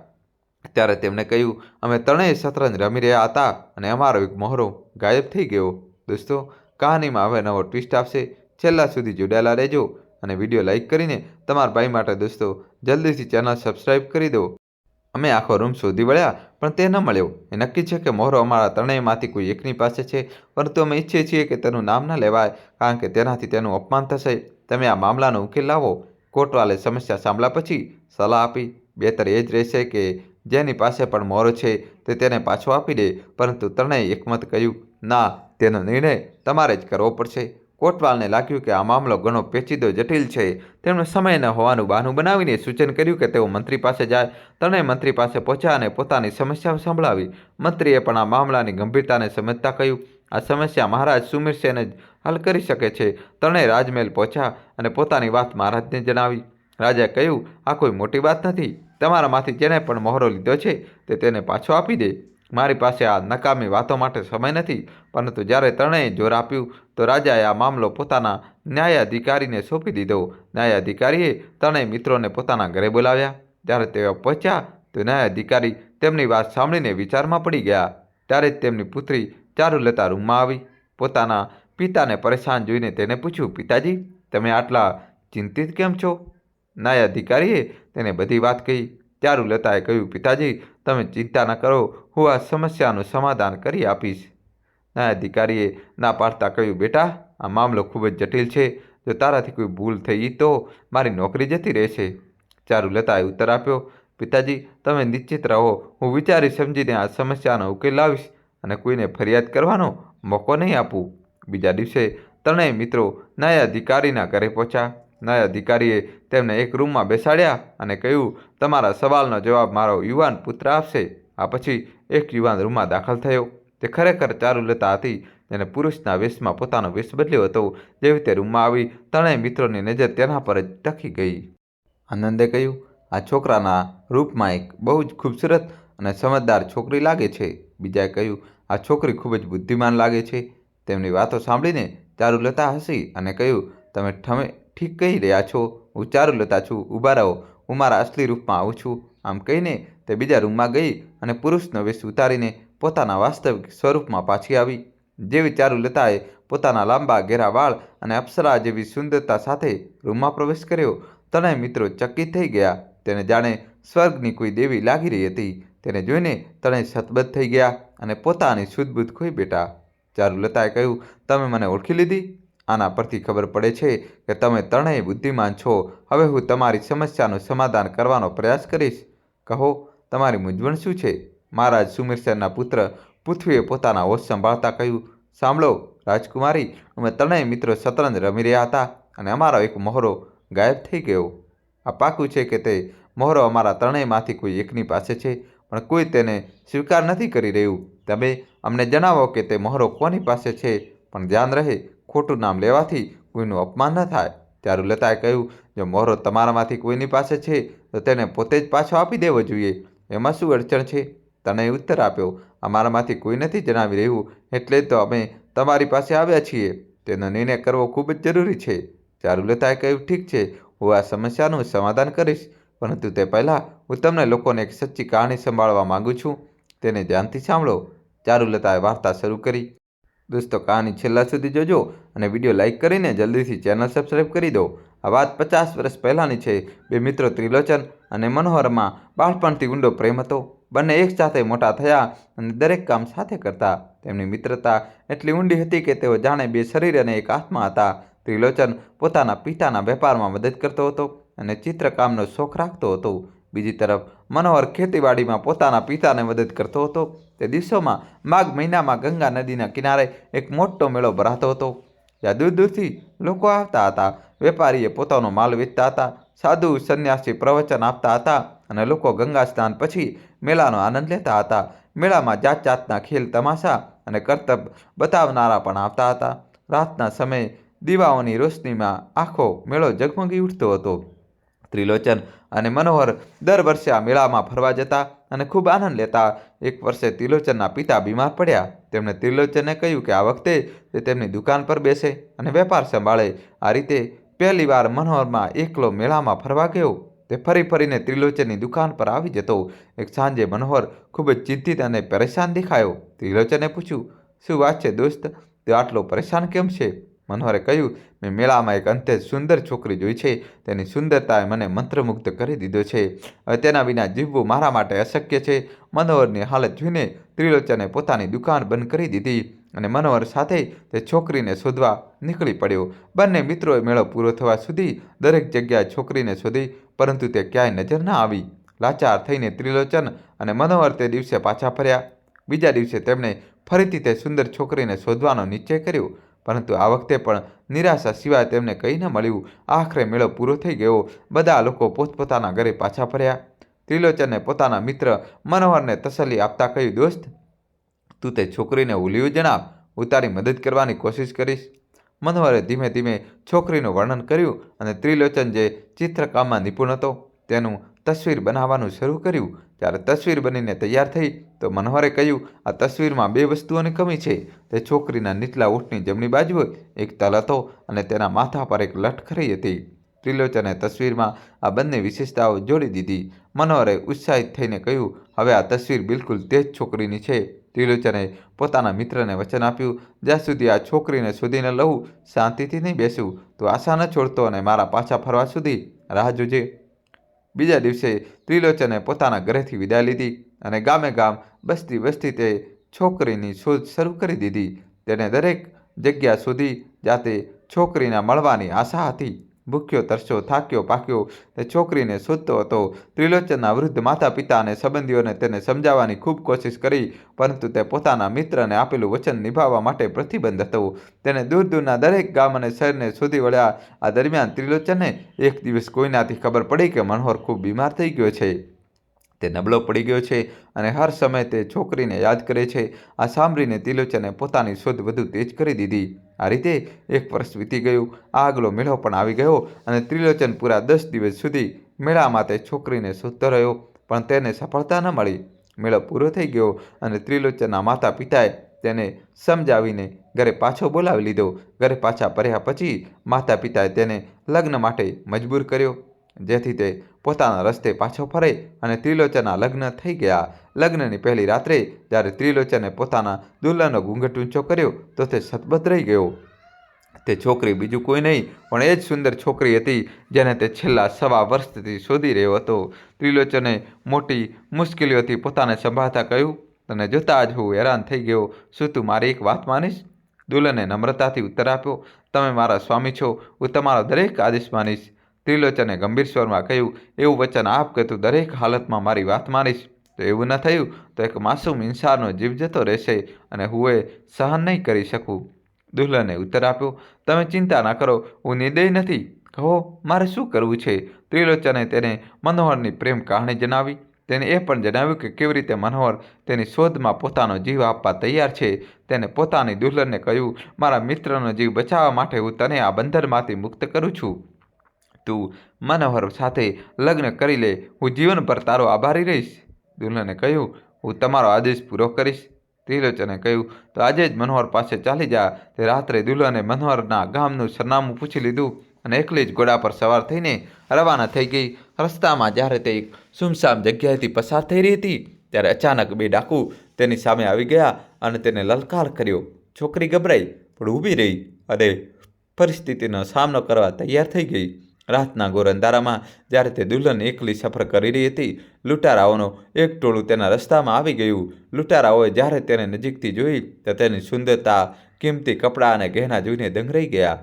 ત્યારે તેમણે કહ્યું, અમે ત્રણેય શતરંજ રમી રહ્યા હતા અને અમારો એક મોહરો ગાયબ થઈ ગયો. દોસ્તો, કહાનીમાં હવે નવો ટ્વિસ્ટ આવશે. છેલ્લા સુધી જોડાયેલા રહેજો અને વિડીયો લાઇક કરીને તમારા ભાઈ માટે દોસ્તો જલ્દીથી ચેનલ સબસ્ક્રાઈબ કરી દો. અમે આખો રૂમ શોધી વળ્યા, પણ તે ન મળ્યો. એ નક્કી છે કે મોહરો અમારા ત્રણેયમાંથી કોઈ એકની પાસે છે, પરંતુ અમે ઈચ્છીએ છીએ કે તેનું નામ ન લેવાય, કારણ કે તેનાથી તેનું અપમાન થશે. તમે આ મામલાનો ઉકેલ લાવો. કોટવાલે સમસ્યા સાંભળ્યા પછી સલાહ આપી, બહેતર એ જ રહેશે કે જેની પાસે પણ મોહરો છે તે તેને પાછો આપી દે. પરંતુ ત્રણેય એકમત કહ્યું, ના, તેનો નિર્ણય તમારે જ કરવો પડશે. કોટવાલને લાગ્યું કે આ મામલો ઘણો પેચીદો જટિલ છે. તેમણે સમય ન હોવાનું બહાનું બનાવીને સૂચન કર્યું કે તેઓ મંત્રી પાસે જાય. ત્રણેય મંત્રી પાસે પહોંચ્યા અને પોતાની સમસ્યાઓ સંભળાવી. મંત્રીએ પણ આ મામલાની ગંભીરતાને સમજતા કહ્યું, આ સમસ્યા મહારાજ સુમિરસેન જ હલ કરી શકે છે. ત્રણેય રાજમહેલ પહોંચ્યા અને પોતાની વાત મહારાજને જણાવી. રાજાએ કહ્યું, આ કોઈ મોટી વાત નથી. તમારામાંથી જેણે પણ મોહરો લીધો છે તે તેને પાછો આપી દે. મારી પાસે આ નકામી વાતો માટે સમય નથી. પરંતુ જ્યારે ત્રણેય જોર આપ્યું તો રાજાએ આ મામલો પોતાના ન્યાયાધિકારીને સોંપી દીધો. ન્યાયાધિકારીએ ત્રણેય મિત્રોને પોતાના ઘરે બોલાવ્યા. જ્યારે તેઓ પહોંચ્યા તો ન્યાયાધિકારી તેમની વાત સાંભળીને વિચારમાં પડી ગયા. ત્યારે જ તેમની પુત્રી ચારુલતા રૂમમાં આવી. પોતાના પિતાને પરેશાન જોઈને તેને પૂછ્યું, પિતાજી, તમે આટલા ચિંતિત કેમ છો? ન્યાયાધિકારીએ તેને બધી વાત કહી. ચારુલતાએ કહ્યું, પિતાજી, તમે ચિંતા ન કરો, હું આ સમસ્યાનું સમાધાન કરી આપીશ. ન્યાયાધિકારીએ ના પાડતા કહ્યું, બેટા, આ મામલો ખૂબ જ જટિલ છે. જો તારાથી કોઈ ભૂલ થઈ તો મારી નોકરી જતી રહેશે. ચારુલતાએ ઉત્તર આપ્યો, પિતાજી, તમે નિશ્ચિત રહો, હું વિચારી સમજીને આ સમસ્યાનો ઉકેલ લાવીશ અને કોઈને ફરિયાદ કરવાનો મોકો નહીં આપું. બીજા દિવસે ત્રણેય મિત્રો ન્યાયાધિકારીના ઘરે પહોંચ્યા. ન્યાયાધિકારીએ તેમને એક રૂમમાં બેસાડ્યા અને કહ્યું, તમારા સવાલનો જવાબ મારો યુવાન પુત્ર આપશે. આ પછી એક યુવાન રૂમમાં દાખલ થયો. તે ખરેખર ચારુલતા હતી, જેને પુરુષના વેશમાં પોતાનો વેશ બદલ્યો હતો. જેવી તે રૂમમાં આવી, ત્રણેય મિત્રોની નજર તેના પર જ ટકી ગઈ. આનંદે કહ્યું, આ છોકરાના રૂપમાં એક બહુ જ ખૂબસૂરત અને સમજદાર છોકરી લાગે છે. બીજાએ કહ્યું, આ છોકરી ખૂબ જ બુદ્ધિમાન લાગે છે. તેમની વાતો સાંભળીને ચારુલતા હસી અને કહ્યું, તમે ઠીક કહી રહ્યા છો. હું ચારુલતા છું. ઊભા રહો, હું મારા અસલી રૂપમાં આવું છું. આમ કહીને તે બીજા રૂમમાં ગઈ અને પુરુષનો વેશ ઉતારીને પોતાના વાસ્તવિક સ્વરૂપમાં પાછી આવી. જેવી ચારુલતાએ પોતાના લાંબા ઘેરા વાળ અને અપ્સરા જેવી સુંદરતા સાથે રૂમમાં પ્રવેશ કર્યો, ત્રણેય મિત્રો ચકિત થઈ ગયા. તેને જાણે સ્વર્ગની કોઈ દેવી લાગી રહી હતી. તેને જોઈને ત્રણેય સતબદ્ધ થઈ ગયા અને પોતાની સુધબુદ્ધ ખોઈ બેઠા. ચારુલતાએ કહ્યું, તમે મને ઓળખી લીધી? આના પરથી ખબર પડે છે કે તમે ત્રણેય બુદ્ધિમાન છો. હવે હું તમારી સમસ્યાનું સમાધાન કરવાનો પ્રયાસ કરીશ. કહો, તમારી મૂંઝવણ શું છે? મહારાજ સુમિરસેનના પુત્ર પૃથ્વીએ પોતાના હોશ સંભાળતા કહ્યું, સાંભળો રાજકુમારી, અમે ત્રણેય મિત્રો શતરંજ રમી રહ્યા હતા અને અમારો એક મોહરો ગાયબ થઈ ગયો. આ પાકું છે કે તે મોહરો અમારા ત્રણેયમાંથી કોઈ એકની પાસે છે, પણ કોઈ તેને સ્વીકાર નથી કરી રહ્યું. તમે અમને જણાવો કે તે મોહરો કોની પાસે છે, પણ ધ્યાન રહે, ખોટું નામ લેવાથી કોઈનું અપમાન ન થાય. ચારુલતાએ કહ્યું, જો મોહરો તમારામાંથી કોઈની પાસે છે તો તેને પોતે જ પાછો આપી દેવો જોઈએ. એમાં શું અડચણ છે? તને ઉત્તર આપ્યો, અમારામાંથી કોઈ નથી જણાવી રહ્યું, એટલે જ તો અમે તમારી પાસે આવ્યા છીએ. તેનો નિર્ણય કરવો ખૂબ જ જરૂરી છે. ચારુલતાએ કહ્યું, ઠીક છે, હું આ સમસ્યાનું સમાધાન કરીશ, પરંતુ તે પહેલાં હું તમને લોકોને એક સચ્ચી કહાની સંભાળવા માંગુ છું. તેને ધ્યાનથી સાંભળો. ચારુલતાએ વાર્તા શરૂ કરી. દોસ્તો, કહાની છેલ્લા સુધી જોજો અને વિડીયો લાઇક કરીને જલ્દીથી ચેનલ સબસ્ક્રાઈબ કરી દો. આ વાત 50 વર્ષ પહેલાંની છે. બે મિત્રો ત્રિલોચન અને મનોહરમાં બાળપણથી ઊંડો પ્રેમ હતો. બંને એકસાથે મોટા થયા અને દરેક કામ સાથે કરતા. તેમની મિત્રતા એટલી ઊંડી હતી કે તેઓ જાણે બે શરીર અને એક આત્મા હતા. ત્રિલોચન પોતાના પિતાના વેપારમાં મદદ કરતો હતો અને ચિત્રકામનો શોખ રાખતો હતો. બીજી તરફ મનોહર ખેતીવાડીમાં પોતાના પિતાને મદદ કરતો હતો. તે દિવસોમાં માઘ મહિનામાં ગંગા નદીના કિનારે એક મોટો મેળો ભરાતો હતો, જ્યાં દૂર દૂરથી લોકો આવતા હતા. વેપારીએ પોતાનો માલ વેચતા હતા, સાધુ સંન્યાસી પ્રવચન આપતા હતા અને લોકો ગંગા સ્નાન પછી મેળાનો આનંદ લેતા હતા. મેળામાં જાત જાતના ખેલ તમાશા અને કરતબ બતાવનારા પણ આવતા હતા. રાતના સમયે દીવાઓની રોશનીમાં આખો મેળો ઝગમગી ઉઠતો હતો. ત્રિલોચન અને મનોહર દર વર્ષે આ મેળામાં ફરવા જતા અને ખૂબ આનંદ લેતા. એક વર્ષે ત્રિલોચનના પિતા બીમાર પડ્યા. તેમણે ત્રિલોચનને કહ્યું કે આ વખતે તે તેમની દુકાન પર બેસે અને વેપાર સંભાળે. આ રીતે પહેલીવાર મનોહરમાં એકલો મેળામાં ફરવા ગયો. તે ફરી ફરીને ત્રિલોચનની દુકાન પર આવી જતો. એક સાંજે મનોહર ખૂબ જ ચિંતિત અને પરેશાન દેખાયો. ત્રિલોચને પૂછ્યું, શું વાત છે દોસ્ત, તે આટલો પરેશાન કેમ છે? મનોહરે કહ્યું, મેં મેળામાં એક અંતે સુંદર છોકરી જોઈ છે. તેની સુંદરતાએ મને મંત્રમુગ્ધ કરી દીધો છે. હવે તેના વિના જીવવું મારા માટે અશક્ય છે. મનોહરની હાલત જોઈને ત્રિલોચને પોતાની દુકાન બંધ કરી દીધી અને મનોહર સાથે તે છોકરીને શોધવા નીકળી પડ્યો. બંને મિત્રોએ મેળો પૂરો થવા સુધી દરેક જગ્યાએ છોકરીને શોધી, પરંતુ તે ક્યાંય નજર ન આવી. લાચાર થઈને ત્રિલોચન અને મનોહર તે દિવસે પાછા ફર્યા. બીજા દિવસે તેમણે ફરીથી તે સુંદર છોકરીને શોધવાનો નિશ્ચય કર્યો, પરંતુ આ વખતે પણ નિરાશા સિવાય તેમને કંઈ ન મળ્યું. આખરે મેળો પૂરો થઈ ગયો. બધા લોકો પોતપોતાના ઘરે પાછા ફર્યા. ત્રિલોચને પોતાના મિત્ર મનોહરને તસલ્લી આપતા કહ્યું, દોસ્ત, તું તે છોકરીને ઉલિયું જણાવ, હું તારી મદદ કરવાની કોશિશ કરીશ. મનોહરે ધીમે ધીમે છોકરીનું વર્ણન કર્યું અને ત્રિલોચન જે ચિત્રકામમાં નિપુણ હતો તેનું તસવીર બનાવવાનું શરૂ કર્યું. જ્યારે તસવીર બનીને તૈયાર થઈ તો મનોહરે કહ્યું, આ તસવીરમાં બે વસ્તુઓની કમી છે. તે છોકરીના નીચલા ઊંટની જમણી બાજુએ એક તલ હતો અને તેના માથા પર એક લઠ ખરી હતી. ત્રિલોચને તસવીરમાં આ બંને વિશેષતાઓ જોડી દીધી. મનોહરે ઉત્સાહિત થઈને કહ્યું, હવે આ તસવીર બિલકુલ તે જ છોકરીની છે. ત્રિલોચને પોતાના મિત્રને વચન આપ્યું, જ્યાં સુધી આ છોકરીને શોધીને લઉં, શાંતિથી નહીં બેસું. તું આશા ન છોડતો અને મારા પાછા ફરવા સુધી રાહ જોજે. બીજા દિવસે ત્રિલોચને પોતાના ઘરેથી વિદાય લીધી અને ગામે ગામ બસતી બસતી તે છોકરીની શોધ શરૂ કરી દીધી. તેને દરેક જગ્યા શોધી જ્યાં તે છોકરીના મળવાની આશા હતી. ભૂખ્યો તરસ્યો થાક્યો પાક્યો તે છોકરીને શોધતો હતો. ત્રિલોચનના વૃદ્ધ માતા પિતા અને સંબંધીઓને તેને સમજાવવાની ખૂબ કોશિશ કરી, પરંતુ તે પોતાના મિત્રને આપેલું વચન નિભાવવા માટે પ્રતિબદ્ધ હતો. તેને દૂર દૂરના દરેક ગામ અને શહેરને શોધી વળ્યા. આ દરમિયાન ત્રિલોચનને એક દિવસ કોઈનાથી ખબર પડી કે મનોહર ખૂબ બીમાર થઈ ગયો છે. તે નબળો પડી ગયો છે અને હર સમયે તે છોકરીને યાદ કરે છે. આ સાંભળીને ત્રિલોચને પોતાની શોધ વધુ તેજ કરી દીધી. આ રીતે એક વર્ષ વીતી ગયું. આગલો મેળો પણ આવી ગયો અને ત્રિલોચન પૂરા 10 દિવસ સુધી મેળામાં તે છોકરીને શોધતો રહ્યો, પણ તેને સફળતા ન મળી. મેળો પૂરો થઈ ગયો અને ત્રિલોચનના માતા પિતાએ તેને સમજાવીને ઘરે પાછો બોલાવી લીધો. ઘરે પાછા ફર્યા પછી માતા પિતાએ તેને લગ્ન માટે મજબૂર કર્યો, જેથી તે પોતાના રસ્તે પાછો ફરે અને ત્રિલોચનના લગ્ન થઈ ગયા. લગ્નની પહેલી રાત્રે જ્યારે ત્રિલોચને પોતાના દુલ્હનનો ઘૂંઘટ ઊંચો કર્યો તો તે સતબત રહી ગયો. તે છોકરી બીજું કોઈ નહીં પણ એ જ સુંદર છોકરી હતી જેને તે છેલ્લા 1.25 વર્ષથી શોધી રહ્યો હતો. ત્રિલોચને મોટી મુશ્કેલીઓથી પોતાને સંભાળતા કહ્યું, તને જોતાં જ હું હેરાન થઈ ગયો. શું તું મારી એક વાત માનીશ? દુલ્હને નમ્રતાથી ઉત્તર આપ્યો, તમે મારા સ્વામી છો, હું તમારો દરેક આદેશ માનીશ. ત્રિલોચને ગંભીર સ્વરમાં કહ્યું, એવું વચન આપ કે તું દરેક હાલતમાં મારી વાત માનીશ. તો એવું ન થયું તો એક માસૂમ ઇન્સાનનો જીવ જતો રહેશે અને હું એ સહન નહીં કરી શકું. દુલ્હને ઉત્તર આપ્યો, તમે ચિંતા ના કરો, હું નિર્દય નથી. કહો, મારે શું કરવું છે? ત્રિલોચને તેને મનોહરની પ્રેમ કહાણી જણાવી. તેને એ પણ જણાવ્યું કે કેવી રીતે મનોહર તેની શોધમાં પોતાનો જીવ આપવા તૈયાર છે. તેને પોતાની દુલ્હનને કહ્યું, મારા મિત્રનો જીવ બચાવવા માટે હું તને આ બંધનમાંથી મુક્ત કરું છું. તું મનોહર સાથે લગ્ન કરી લે, હું જીવનભર તારો આભારી રહીશ. દુલ્હને કહ્યું, હું તમારો આદેશ પૂરો કરીશ. ત્રિલોચને કહ્યું, તો આજે જ મનોહર પાસે ચાલી જા. તે રાત્રે દુલ્હને મનોહરના ગામનું સરનામું પૂછી લીધું અને એકલી જ ઘોડા પર સવાર થઈને રવાના થઈ ગઈ. રસ્તામાં જ્યારે તે એક સુમસામ જગ્યાએથી પસાર થઈ રહી હતી ત્યારે અચાનક 2 ડાકુ તેની સામે આવી ગયા અને તેને લલકાર કર્યો. છોકરી ગભરાઈ પણ ઊભી રહી અને પરિસ્થિતિનો સામનો કરવા તૈયાર થઈ ગઈ. રાતના ઘોર અંધારામાં જ્યારે તે દુલ્હન એકલી સફર કરી રહી હતી, લૂંટારાઓનું એક ટોળું તેના રસ્તામાં આવી ગયું. લૂંટારાઓએ જ્યારે તેને નજીકથી જોઈ તો તેની સુંદરતા, કિંમતી કપડાં અને ગહેના જોઈને દંગ રહી ગયા.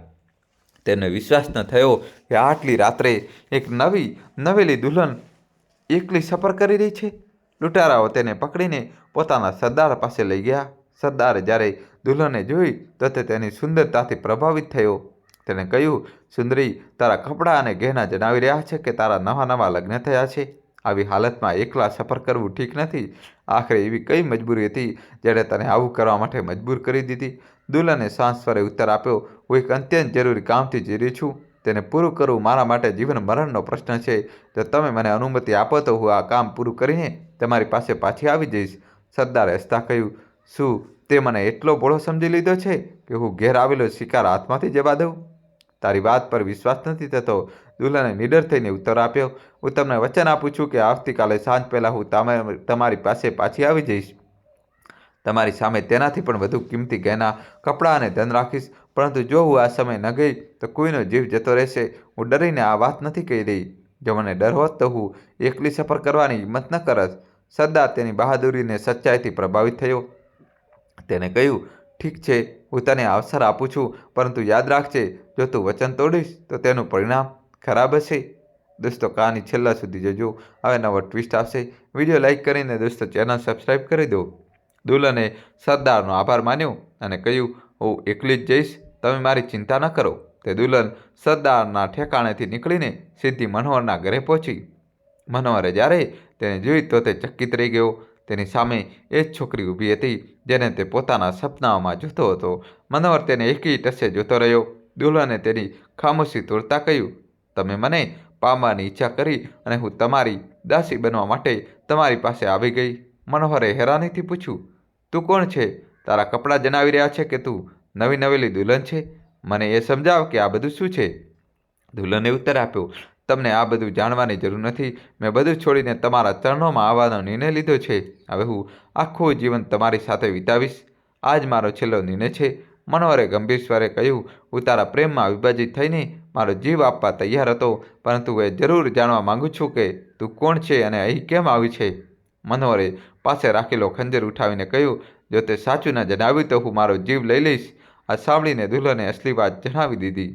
તેને વિશ્વાસ ન થયો કે આટલી રાત્રે એક નવેલી દુલ્હન એકલી સફર કરી રહી છે? લૂંટારાઓ તેને પકડીને પોતાના સરદાર પાસે લઈ ગયા. સરદારે જ્યારે દુલ્હનને જોઈ તો તે તેની સુંદરતાથી પ્રભાવિત થયો. તેણે કહ્યું, સુંદરી, તારા કપડાં અને ગહેના જણાવી રહ્યા છે કે તારા નવા નવા લગ્ન થયા છે. આવી હાલતમાં એકલા સફર કરવું ઠીક નથી. આખરે એવી કઈ મજબૂરી હતી જેણે તને આવું કરવા માટે મજબૂર કરી દીધી? દુલ્હને શાંત સ્વરે ઉત્તર આપ્યો, હું એક અત્યંત જરૂરી કામથી જઈ રહી છું. તેને પૂરું કરવું મારા માટે જીવન મરણનો પ્રશ્ન છે. જો તમે મને અનુમતિ આપો તો હું આ કામ પૂરું કરીને તમારી પાસે પાછી આવી જઈશ. સરદારે હસતા કહ્યું, શું તે મને એટલો ભોળો સમજી લીધો છે કે હું ઘેર આવેલો શિકાર હાથમાંથી જવા દઉં? તારી વાત પર વિશ્વાસ નથી થતો. દુલ્હને નિડર થઈને ઉત્તર આપ્યો, હું તમને વચન આપું છું કે આવતીકાલે સાંજ પહેલાં હું તમારી પાસે પાછી આવી જઈશ. તમારી સામે તેનાથી પણ વધુ કિંમતી ગહેના, કપડાં અને ધન રાખીશ. પરંતુ જો હું આ સમય ન ગઈ તો કોઈનો જીવ જતો રહેશે. હું ડરીને આ વાત નથી કહી રહી. જો મને ડર હોત તો હું એકલી સફર કરવાની હિંમત ન કરત. સરદાર તેની બહાદુરીને સચ્ચાઈથી પ્રભાવિત થયો. તેને કહ્યું, ઠીક છે, હું તને અવસર આપું છું, પરંતુ યાદ રાખજે, જો તું વચન તોડીશ તો તેનું પરિણામ ખરાબ હશે. દોસ્તો, કહાની છેલ્લા સુધી જોજો. હવે નવો ટ્વિસ્ટ આવશે. વિડીયો લાઈક કરીને દોસ્તો ચેનલ સબસ્ક્રાઈબ કરી દો. દુલ્હને સરદારનો આભાર માન્યો અને કહ્યું, હું એકલી જ જઈશ, તમે મારી ચિંતા ન કરો. તે દુલ્હન સરદારના ઠેકાણેથી નીકળીને સીધી મનોહરના ઘરે પહોંચી. મનોહરે જ્યારે તેને જોઈ તો તે ચકિત રહી ગયો. તેની સામે એ જ છોકરી ઊભી હતી જેને તે પોતાના સપનાઓમાં જોતો હતો. મનોહર તેને એકી ટસે જોતો રહ્યો. દુલ્હને તેની ખામોશી તોડતા કહ્યું, તમે મને પામવાની ઈચ્છા કરી અને હું તમારી દાસી બનવા માટે તમારી પાસે આવી ગઈ. મનોહરે હેરાનીથી પૂછ્યું, તું કોણ છે? તારા કપડાં જણાવી રહ્યા છે કે તું નવી નવેલી દુલ્હન છે. મને એ સમજાવ કે આ બધું શું છે? દુલ્હને ઉત્તર આપ્યો, તમને આ બધું જાણવાની જરૂર નથી. મેં બધું છોડીને તમારા ચરણોમાં આવવાનો નિર્ણય લીધો છે. હવે હું આખું જીવન તમારી સાથે વિતાવીશ. આ જ મારો છેલ્લો નિર્ણય છે. મનોહરે ગંભીર સ્વરે કહ્યું, હું તારા પ્રેમમાં વિભાજિત થઈને મારો જીવ આપવા તૈયાર હતો, પરંતુ હું એ જરૂર જાણવા માંગુ છું કે તું કોણ છે અને અહીં કેમ આવી છે? મનોહરે પાસે રાખેલો ખંજર ઉઠાવીને કહ્યું, જો તે સાચું ન જણાવ્યું તો હું મારો જીવ લઈ લઈશ. આ સાંભળીને દુલ્હને અસલી વાત જણાવી દીધી.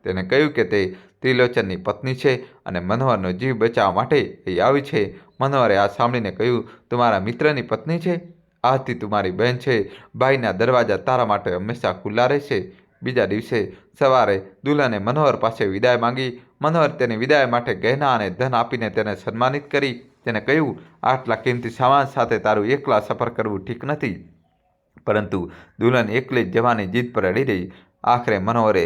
તેને કહ્યું કે તે ત્રિલોચનની પત્ની છે અને મનોહરનો જીવ બચાવવા માટે અહીં આવી છે. મનોહરે આ સાંભળીને કહ્યું, તું મારા મિત્રની પત્ની છે? આજથી તું મારી બહેન છે. ભાઈના દરવાજા તારા માટે હંમેશા ખુલ્લા રહેશે. બીજા દિવસે સવારે દુલ્હને મનોહર પાસે વિદાય માંગી. મનોહર તેની વિદાય માટે ગહેના અને ધન આપીને તેને સન્માનિત કરી. તેને કહ્યું, આટલા કિંમતી સામાન સાથે તારું એકલા સફર કરવું ઠીક નથી. પરંતુ દુલ્હન એકલી જ જવાની જીદ પર અડી રહી. આખરે મનોહરે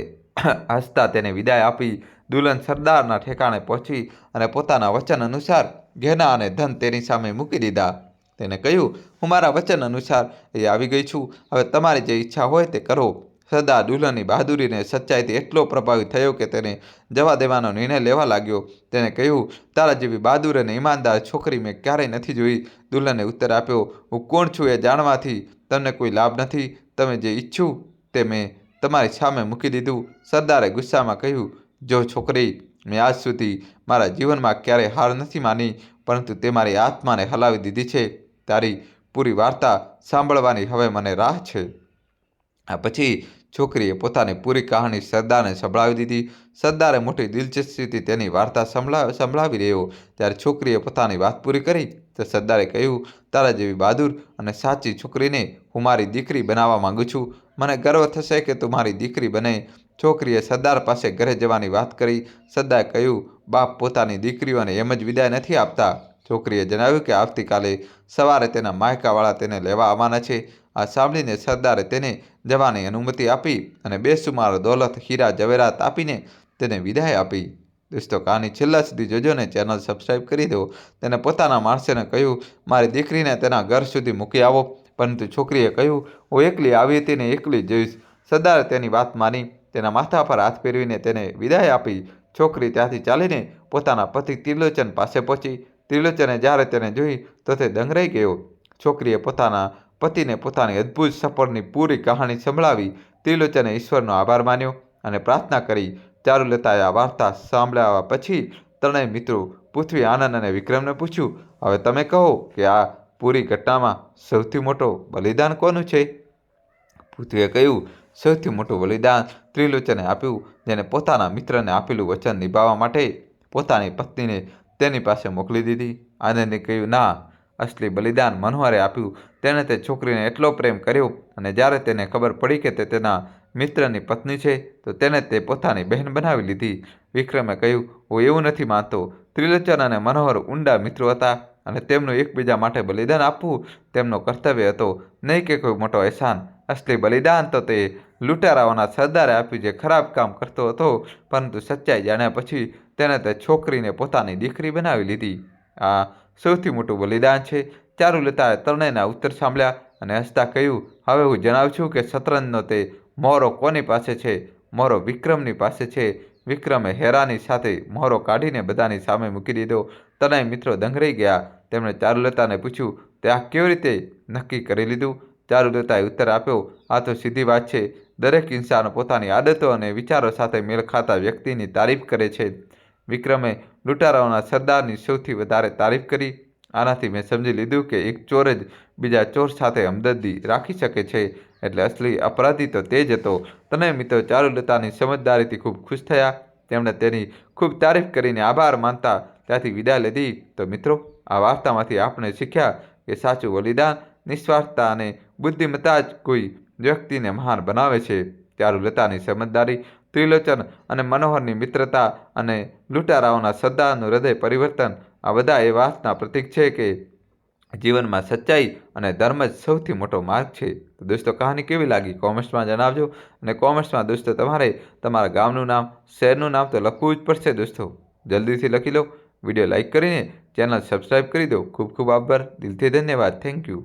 હસતા તેને વિદાય આપી. દુલ્હન સરદારના ઠેકાણે પહોંચી અને પોતાના વચન અનુસાર ગહેના અને ધન તેની સામે મૂકી દીધા. તેને કહ્યું, હું મારા વચન અનુસાર એ આવી ગઈ છું. હવે તમારી જે ઈચ્છા હોય તે કરો. સરદાર દુલ્હનની બહાદુરીને સચ્ચાઈથી એટલો પ્રભાવિત થયો કે તેને જવા દેવાનો નિર્ણય લેવા લાગ્યો. તેને કહ્યું, તારા જેવી બહાદુર અને ઈમાનદાર છોકરી મેં ક્યારેય નથી જોઈ. દુલ્હને ઉત્તર આપ્યો, હું કોણ છું એ જાણવાથી તમને કોઈ લાભ નથી. તમે જે ઈચ્છું તે મેં તમારી સામે મૂકી દીધું. સરદારે ગુસ્સામાં કહ્યું, જો છોકરી, મેં આજ સુધી મારા જીવનમાં ક્યારેય હાર નથી માની, પરંતુ તે મારી આત્માને હલાવી દીધી છે. તારી પૂરી વાર્તા સાંભળવાની હવે મને રાહ છે. આ પછી છોકરીએ પોતાની પૂરી કહાની સરદારને સંભળાવી દીધી. સરદારે મોટી દિલચસ્પીથી તેની વાર્તા સંભળાવી રહ્યો. ત્યારે છોકરીએ પોતાની વાત પૂરી કરી તો સરદારે કહ્યું, તારા જેવી બહાદુર અને સાચી છોકરીને હું મારી દીકરી બનાવવા માંગુ છું. મને ગર્વ થશે કે તું મારી દીકરી બને. છોકરીએ સરદાર પાસે ઘરે જવાની વાત કરી. સરદારે કહ્યું, બાપ પોતાની દીકરીઓને એમ જ વિદાય નથી આપતા. છોકરીએ જણાવ્યું કે આવતીકાલે સવારે તેના માયકાવાળા તેને લેવા આવવાના છે. આ સાંભળીને સરદારે તેને જવાની અનુમતિ આપી અને બેસુમાર દોલત, હીરા જવેરાત આપીને તેને વિદાય આપી. દોસ્તો, કહાની છેલ્લા સુધી જોજો ને ચેનલ સબસ્ક્રાઈબ કરી દો. તેને પોતાના માણસોને કહ્યું, મારી દીકરીને તેના ઘર સુધી મૂકી આવો. પરંતુ છોકરીએ કહ્યું, હું એકલી આવી હતી ને એકલી જઈશ. સરદારે તેની વાત માની. તેના માથા પર હાથ ફેરવીને તેને વિદાય આપી. છોકરી ત્યાંથી ચાલીને પોતાના પતિ ત્રિલોચન પાસે પહોંચી. ત્રિલોચને જ્યારે તેને જોઈ તો તે દંગ રહી ગયો. છોકરીએ પોતાના પતિને પોતાની અદ્ભુત સફરની પૂરી કહાની સંભળાવી. ત્રિલોચને ઈશ્વરનો આભાર માન્યો અને પ્રાર્થના કરી. ચારુલતાએ આ વાર્તા સાંભળ્યા પછી ત્રણેય મિત્રો પૃથ્વી, આનંદ અને વિક્રમને પૂછ્યું, હવે તમે કહો કે આ પૂરી ઘટનામાં સૌથી મોટો બલિદાન કોનું છે? પૃથ્વીએ કહ્યું, સૌથી મોટું બલિદાન ત્રિલોચને આપ્યું, જેને પોતાના મિત્રને આપેલું વચન નિભાવવા માટે પોતાની પત્નીને તેની પાસે મોકલી દીધી. આનંદે કહ્યું, ના, અસલી બલિદાન મનોહરે આપ્યું. તેણે તે છોકરીને એટલો પ્રેમ કર્યો અને જ્યારે તેને ખબર પડી કે તે તેના મિત્રની પત્ની છે તો તેને તે પોતાની બહેન બનાવી લીધી. વિક્રમે કહ્યું, હું એવું નથી માનતો. ત્રિલોચન અને મનોહર ઊંડા મિત્રો હતા અને તેમનું એકબીજા માટે બલિદાન આપવું તેમનો કર્તવ્ય હતો, નહીં કે કોઈ મોટો અહેસાન. અસલી બલિદાન તો તે લૂંટારાઓના સરદારે આપ્યું જે ખરાબ કામ કરતો હતો, પરંતુ સચ્ચાઈ જાણ્યા પછી તેણે તે છોકરીને પોતાની દીકરી બનાવી લીધી. આ સૌથી મોટું બલિદાન છે. ચારુલતાએ ત્રણેયના ઉત્તર સાંભળ્યા અને હસતા કહ્યું, હવે હું જણાવું છું કે શતરંજનો તે મોહરો કોની પાસે છે. મોહરો વિક્રમની પાસે છે. વિક્રમે હેરાની સાથે મોહરો કાઢીને બધાની સામે મૂકી દીધો. ત્રણેય મિત્રો દંગ રહી ગયા. તેમણે ચારુલતાને પૂછ્યું, તે આ કેવી રીતે નક્કી કરી લીધું? ચારુલતાએ ઉત્તર આપ્યો, આ તો સીધી વાત છે. દરેક ઇન્સાન પોતાની આદતો અને વિચારો સાથે મેળ ખાતા વ્યક્તિની તારીફ કરે છે. વિક્રમે લૂંટારાઓના સરદારની સૌથી વધારે તારીફ કરી. આનાથી મેં સમજી લીધું કે એક ચોર જ બીજા ચોર સાથે હમદર્દી રાખી શકે છે, એટલે અસલી અપરાધી તો તે જ હતો. ત્રણેય મિત્રો ચારુલતાની સમજદારીથી ખૂબ ખુશ થયા. તેમણે તેની ખૂબ તારીફ કરીને આભાર માનતા ત્યાંથી વિદાય લીધી. તો મિત્રો, આ વાર્તામાંથી આપણે શીખ્યા કે સાચું બલિદાન, નિસ્વાર્થતા અને બુદ્ધિમત્તા જ કોઈ વ્યક્તિને મહાન બનાવે છે. ચારુલતાની સમજદારી, ત્રિલોચન અને મનોહરની મિત્રતા અને લૂંટારાઓના સરદારનું હૃદય પરિવર્તન, આ બધા એ વાતના પ્રતીક છે કે જીવનમાં સચ્ચાઈ અને ધર્મ જ સૌથી મોટો માર્ગ છે. તો દોસ્તો, કહાની કેવી લાગી કોમેન્ટ્સમાં જણાવજો. અને કોમેન્ટ્સમાં દોસ્તો તમારે તમારા ગામનું નામ, શહેરનું નામ તો લખવું જ પડશે દોસ્તો. જલ્દીથી લખી લો. વિડીયો લાઇક કરીને ચેનલ સબસ્ક્રાઈબ કરી દો. ખૂબ ખૂબ આભાર. દિલથી ધન્યવાદ. Thank you.